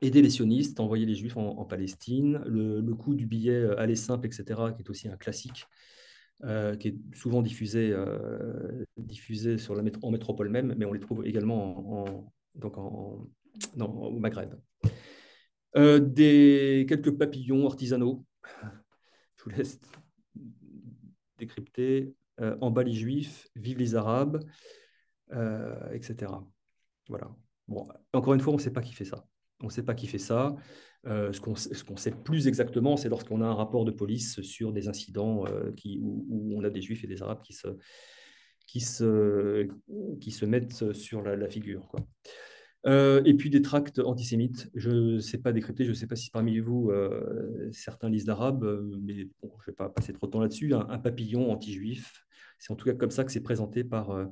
aider les sionistes, envoyer les Juifs en Palestine, le coup du billet aller simple, etc., qui est aussi un classique, qui est souvent diffusé en métropole même, mais on les trouve également au Maghreb. Quelques papillons artisanaux, je vous laisse décrypter, emballe les Juifs, vive les Arabes, etc. Voilà. Bon, encore une fois, on ne sait pas qui fait ça. On ne sait pas qui fait ça. Ce qu'on sait plus exactement, c'est lorsqu'on a un rapport de police sur des incidents où on a des Juifs et des Arabes qui se mettent sur la figure, quoi. Et puis des tracts antisémites. Je ne sais pas décrypter, je ne sais pas si parmi vous, certains lisent l'arabe, mais bon, je ne vais pas passer trop de temps là-dessus. Un papillon anti-juif, c'est en tout cas comme ça que c'est présenté par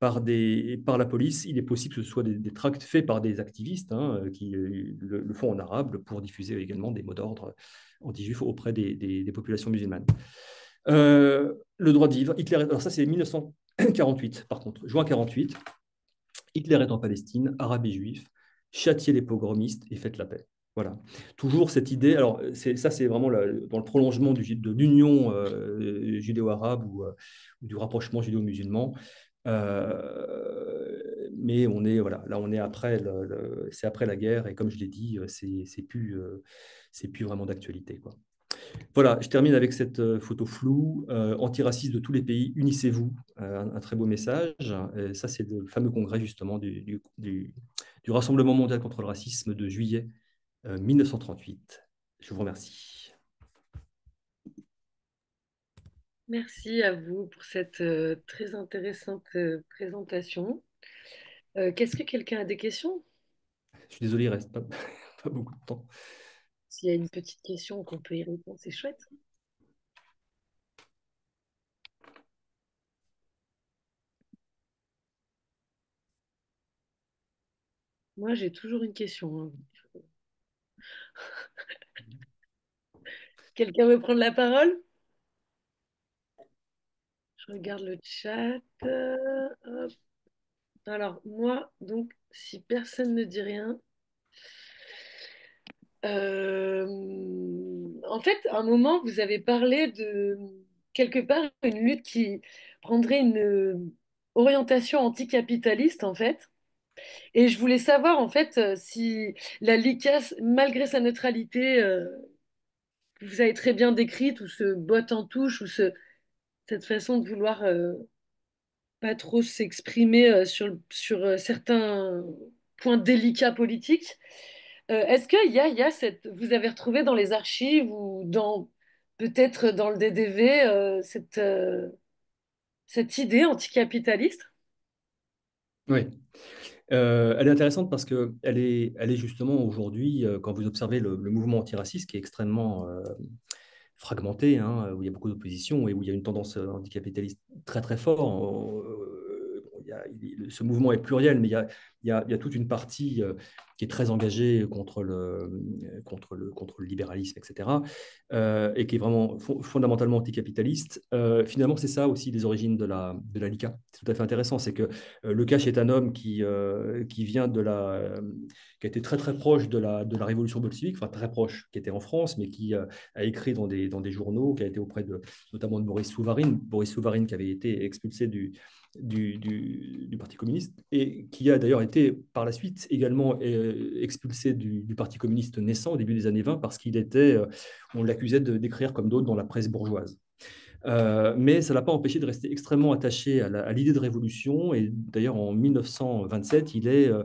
la police. Il est possible que ce soit des tracts faits par des activistes qui le font en arabe pour diffuser également des mots d'ordre anti-juifs auprès des populations musulmanes. Le droit de vivre. Hitler, alors ça, c'est 1948, par contre, juin 48. Hitler est en Palestine, arabes et juifs, châtiez les pogromistes et faites la paix. Voilà. Toujours cette idée, alors ça c'est vraiment dans le prolongement de l'union judéo-arabe ou du rapprochement judéo-musulman. Mais là on est après, c'est après la guerre et comme je l'ai dit, c'est plus vraiment d'actualité, quoi. Voilà, je termine avec cette photo floue. Antiracistes de tous les pays, unissez-vous. Un très beau message. Ça, c'est le fameux congrès justement du du Rassemblement mondial contre le racisme de juillet 1938. Je vous remercie. Merci à vous pour cette très intéressante présentation. Qu'est-ce que quelqu'un a des questions? Je suis désolé, il ne reste pas, pas beaucoup de temps. S'il y a une petite question qu'on peut y répondre, c'est chouette. Moi, j'ai toujours une question, hein. Quelqu'un veut prendre la parole? Je regarde le chat. Hop. Alors, moi, donc, si personne ne dit rien, en fait, à un moment, vous avez parlé de quelque part une lutte qui prendrait une orientation anticapitaliste, en fait. Et je voulais savoir, en fait, si la LICAS, malgré sa neutralité, que vous avez très bien décrite, ou ce botte en touche, ou cette façon de vouloir pas trop s'exprimer sur certains points délicats politiques. Est-ce il y a cette, vous avez retrouvé dans les archives ou dans peut-être dans le DDV cette idée anticapitaliste? Oui, elle est intéressante parce elle est justement aujourd'hui, quand vous observez le mouvement antiraciste qui est extrêmement fragmenté, hein, où il y a beaucoup d'opposition et où il y a une tendance anticapitaliste très très forte. Ce mouvement est pluriel, mais il y a toute une partie qui est très engagée contre le libéralisme, etc., et qui est vraiment fondamentalement anticapitaliste. Finalement, c'est ça aussi les origines de la LICA. C'est tout à fait intéressant, c'est que Le Cache est un homme qui vient qui a été très très proche de la révolution bolchevique, enfin très proche, qui était en France, mais qui a écrit dans des journaux, qui a été auprès notamment de Boris Souvarine qui avait été expulsé du Parti communiste et qui a d'ailleurs été par la suite également expulsé du Parti communiste naissant au début des années 20 parce on l'accusait d'écrire comme d'autres dans la presse bourgeoise. Mais ça ne l'a pas empêché de rester extrêmement attaché à l'idée de révolution. Et d'ailleurs, en 1927, il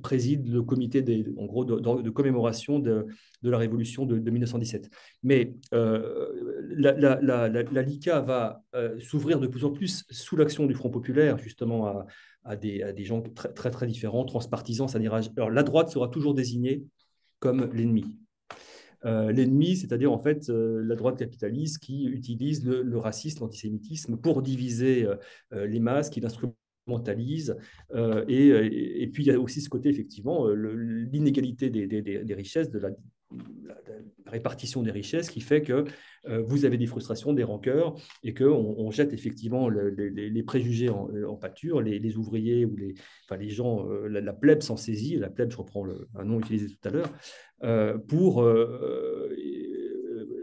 préside le comité en gros, de commémoration de la révolution de 1917. Mais la LICA va s'ouvrir de plus en plus sous l'action du Front populaire, justement, à des gens très, très, très différents, transpartisans. Alors, la droite sera toujours désignée comme l'ennemi. L'ennemi, c'est-à-dire en fait la droite capitaliste qui utilise le racisme, l'antisémitisme pour diviser les masses, qui l'instrumentalise. Et puis il y a aussi ce côté, effectivement, l'inégalité des richesses, de la répartition des richesses qui fait que vous avez des frustrations, des rancœurs, et qu'on jette effectivement les préjugés en pâture, les ouvriers ou enfin, les gens, la plèbe s'en saisit, la plèbe, je reprends un nom utilisé tout à l'heure,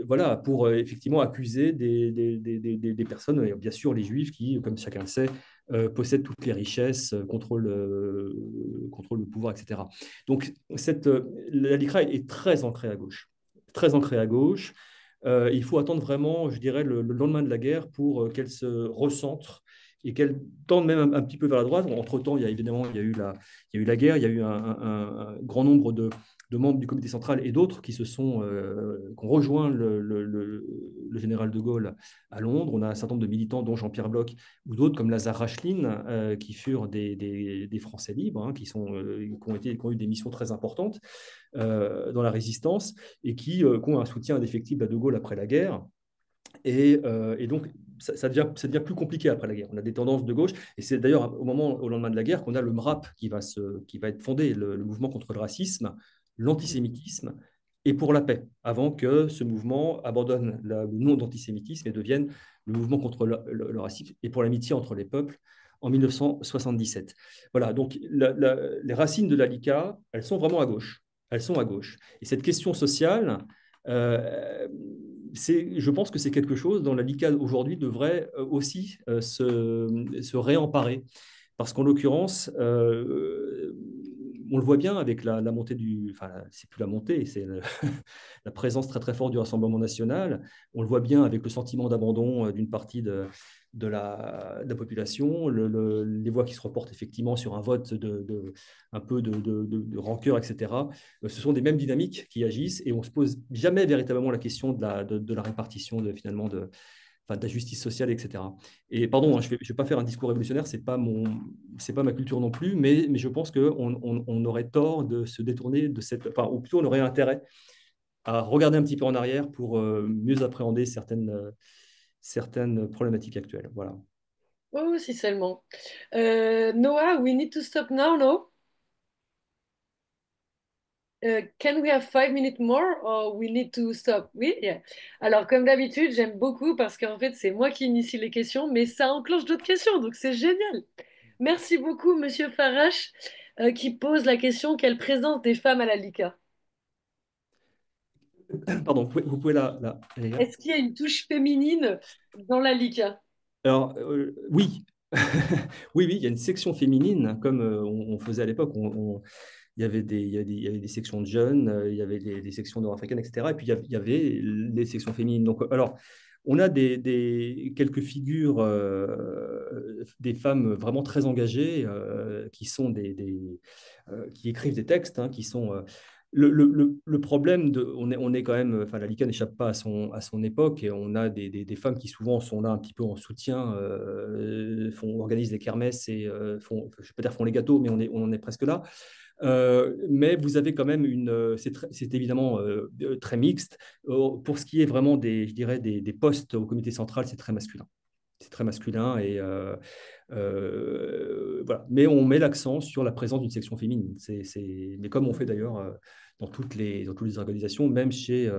voilà, pour effectivement accuser des personnes, bien sûr les juifs qui, comme chacun le sait, possèdent toutes les richesses, contrôlent le pouvoir, etc. Donc la LICRA est très ancrée à gauche. Très ancrée à gauche. Il faut attendre vraiment, je dirais, le lendemain de la guerre pour qu'elle se recentre et qu'elle tende même un petit peu vers la droite. Entre-temps, il y a eu la guerre, il y a eu un grand nombre de membres du comité central et d'autres qui qui ont rejoint le général de Gaulle à Londres. On a un certain nombre de militants, dont Jean-Pierre Bloch, ou d'autres comme Lazare Rachline, qui furent des Français libres, hein, qui ont eu des missions très importantes dans la résistance et qui ont un soutien indéfectible à de Gaulle après la guerre. Et donc, ça devient plus compliqué après la guerre. On a des tendances de gauche, et c'est d'ailleurs au lendemain de la guerre, qu'on a le MRAP qui va être fondé, le mouvement contre le racisme, l'antisémitisme et pour la paix, avant que ce mouvement abandonne le nom d'antisémitisme et devienne le mouvement contre le racisme et pour l'amitié entre les peuples en 1977. Voilà, donc les racines de la LICA, elles sont vraiment à gauche. Elles sont à gauche. Et cette question sociale, euh, je pense que c'est quelque chose dont la LICA aujourd'hui devrait aussi se réemparer. Parce qu'en l'occurrence, on le voit bien avec la montée enfin, c'est plus la montée, c'est la présence très très forte du Rassemblement national. On le voit bien avec le sentiment d'abandon d'une partie de la population, les voix qui se reportent effectivement sur un vote un peu de rancœur, etc. Ce sont des mêmes dynamiques qui agissent et on ne se pose jamais véritablement la question de la répartition finalement enfin, de la justice sociale, etc. Et pardon, hein, je ne vais pas faire un discours révolutionnaire, c'est pas ma culture non plus, mais je pense qu'on aurait tort de se détourner de cette, enfin, ou plutôt on aurait intérêt à regarder un petit peu en arrière pour mieux appréhender certaines problématiques actuelles. Voilà. Oh, si seulement. Noah, we need to stop now, no? Can we have 5 minutes more or we need to stop? Oui, yeah. Alors, comme d'habitude, j'aime beaucoup parce qu'en fait, c'est moi qui initie les questions, mais ça enclenche d'autres questions, donc c'est génial. Merci beaucoup, Monsieur Farache, qui pose la question quelle présence des femmes à la LICA? Pardon, vous pouvez la relire. Est-ce qu'il y a une touche féminine dans la LICA? Alors, oui. Oui, oui, il y a une section féminine, comme on faisait à l'époque. Il y avait des sections de jeunes, il y avait des sections nord-africaines, etc. Et puis, il y avait les sections féminines. Donc, alors, on a quelques figures, des femmes vraiment très engagées, qui écrivent des textes, hein, qui sont... le problème, on est quand même, enfin, la LICA n'échappe pas à son époque et on a des femmes qui souvent sont là un petit peu en soutien, organisent des kermesses et je ne vais pas dire font les gâteaux, mais on en est presque là. Mais vous avez quand même c'est évidemment très mixte. Pour ce qui est vraiment je dirais des postes au comité central, c'est très masculin. C'est très masculin et voilà. Mais on met l'accent sur la présence d'une section féminine. Mais comme on fait d'ailleurs dans toutes les organisations, même chez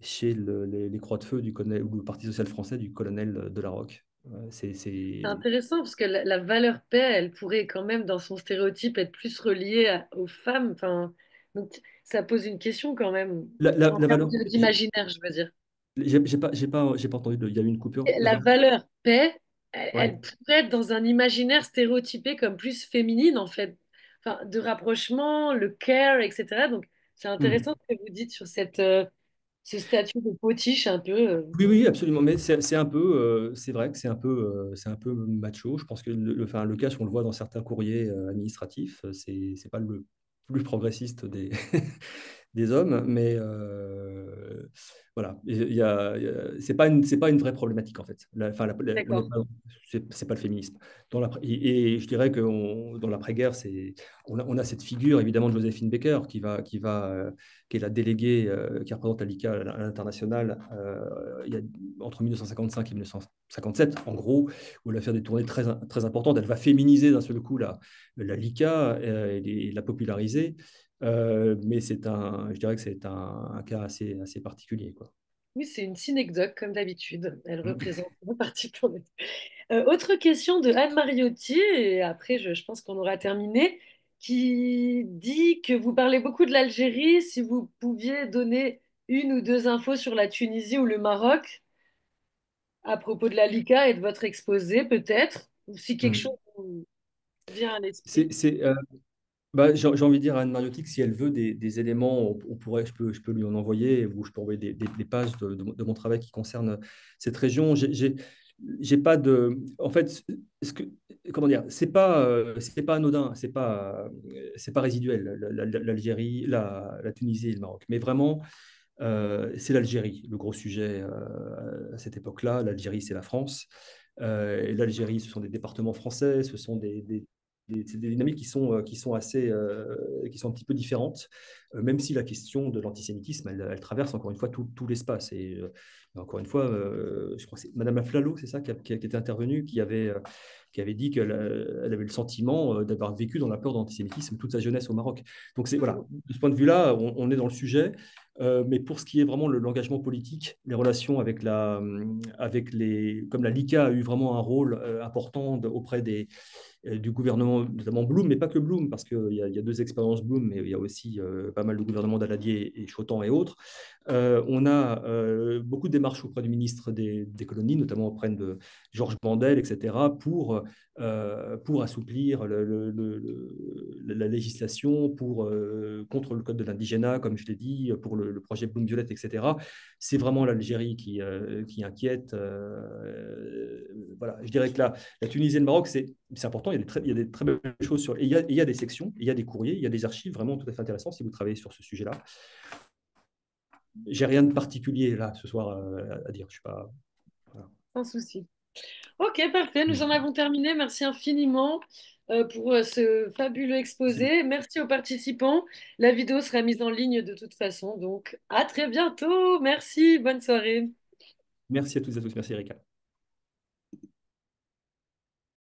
les Croix de Feu du colonel, ou le Parti social français du colonel Delarocque. C'est C'est intéressant parce que la valeur paix, elle pourrait quand même, dans son stéréotype, être plus reliée aux femmes. Enfin, donc, ça pose une question quand même, en la termes valeur. d'imaginaire, je veux dire. J'ai pas entendu. Il y a eu une coupure. La La valeur. valeur paix, elle Ouais. pourrait être dans un imaginaire stéréotypé comme plus féminine, en fait. Enfin, de rapprochement, le care, etc. Donc, c'est Hmm. intéressant ce que vous dites sur ce statut de potiche un peu. Oui, oui, absolument. Mais c'est un peu, c'est vrai que c'est un peu macho. Je pense que enfin, le cas, on le voit dans certains courriers administratifs, c'est pas le plus progressiste des, des hommes, mais voilà, c'est pas une vraie problématique en fait. Enfin, on n'est D'accord. pas, c'est pas le féminisme. Et je dirais que dans l'après-guerre, on a cette figure évidemment de Joséphine Baker qui est la déléguée qui représente la LICA à l'international entre 1955 et 1957, en gros, où elle va faire des tournées très, très importantes. Elle va féminiser d'un seul coup la LICA et la populariser. Mais je dirais que c'est un cas assez particulier, quoi. Oui, c'est une synecdoque, comme d'habitude. Elle représente un parti pour les... autre question de Anne Mariotti, et après, je pense qu'on aura terminé, qui dit que vous parlez beaucoup de l'Algérie. Si vous pouviez donner une ou deux infos sur la Tunisie ou le Maroc à propos de la LICA et de votre exposé, peut-être, ou si quelque chose Mm. vous vient à l'esprit. Bah, j'ai envie de dire à Anne Mariotti que si elle veut des éléments, je peux lui en envoyer ou je peux envoyer des pages de mon travail qui concernent cette région. J'ai pas en fait, comment dire, c'est pas anodin, c'est pas résiduel, l'Algérie, la Tunisie et le Maroc. Mais vraiment, c'est l'Algérie, le gros sujet à cette époque-là. L'Algérie, c'est la France. Et l'Algérie, ce sont des départements français, ce sont c'est des dynamiques qui sont un petit peu différentes, même si la question de l'antisémitisme, elle traverse encore une fois tout l'espace. Et encore une fois, je crois que c'est Madame Aflalo, c'est ça, qui était intervenue, qui avait dit qu'elle elle avait le sentiment d'avoir vécu dans la peur de l'antisémitisme toute sa jeunesse au Maroc. Donc voilà, de ce point de vue-là, on est dans le sujet. Mais pour ce qui est vraiment l'engagement politique, les relations avec comme la LICA a eu vraiment un rôle important auprès du gouvernement, notamment Blum, mais pas que Blum, parce qu'il y a deux expériences Blum, mais il y a aussi pas mal de gouvernements Daladier et Chotan et autres. On a beaucoup de démarches auprès du ministre des colonies, notamment auprès de Georges Bandel, etc., pour assouplir la législation, contre le code de l'indigénat, comme je l'ai dit, pour le projet Bloom-Violette, etc. C'est vraiment l'Algérie qui inquiète. Voilà, je dirais que la Tunisie et le Maroc, c'est important. Il y a des très belles choses il y a des sections, il y a des courriers, il y a des archives vraiment tout à fait intéressantes si vous travaillez sur ce sujet-là. J'ai rien de particulier là ce soir à dire. Je suis pas. Voilà. Sans souci. Ok, parfait. Nous en avons terminé. Merci infiniment pour ce fabuleux exposé. Merci aux participants. La vidéo sera mise en ligne de toute façon. Donc, à très bientôt. Merci. Bonne soirée. Merci à toutes et à tous. Merci Erika.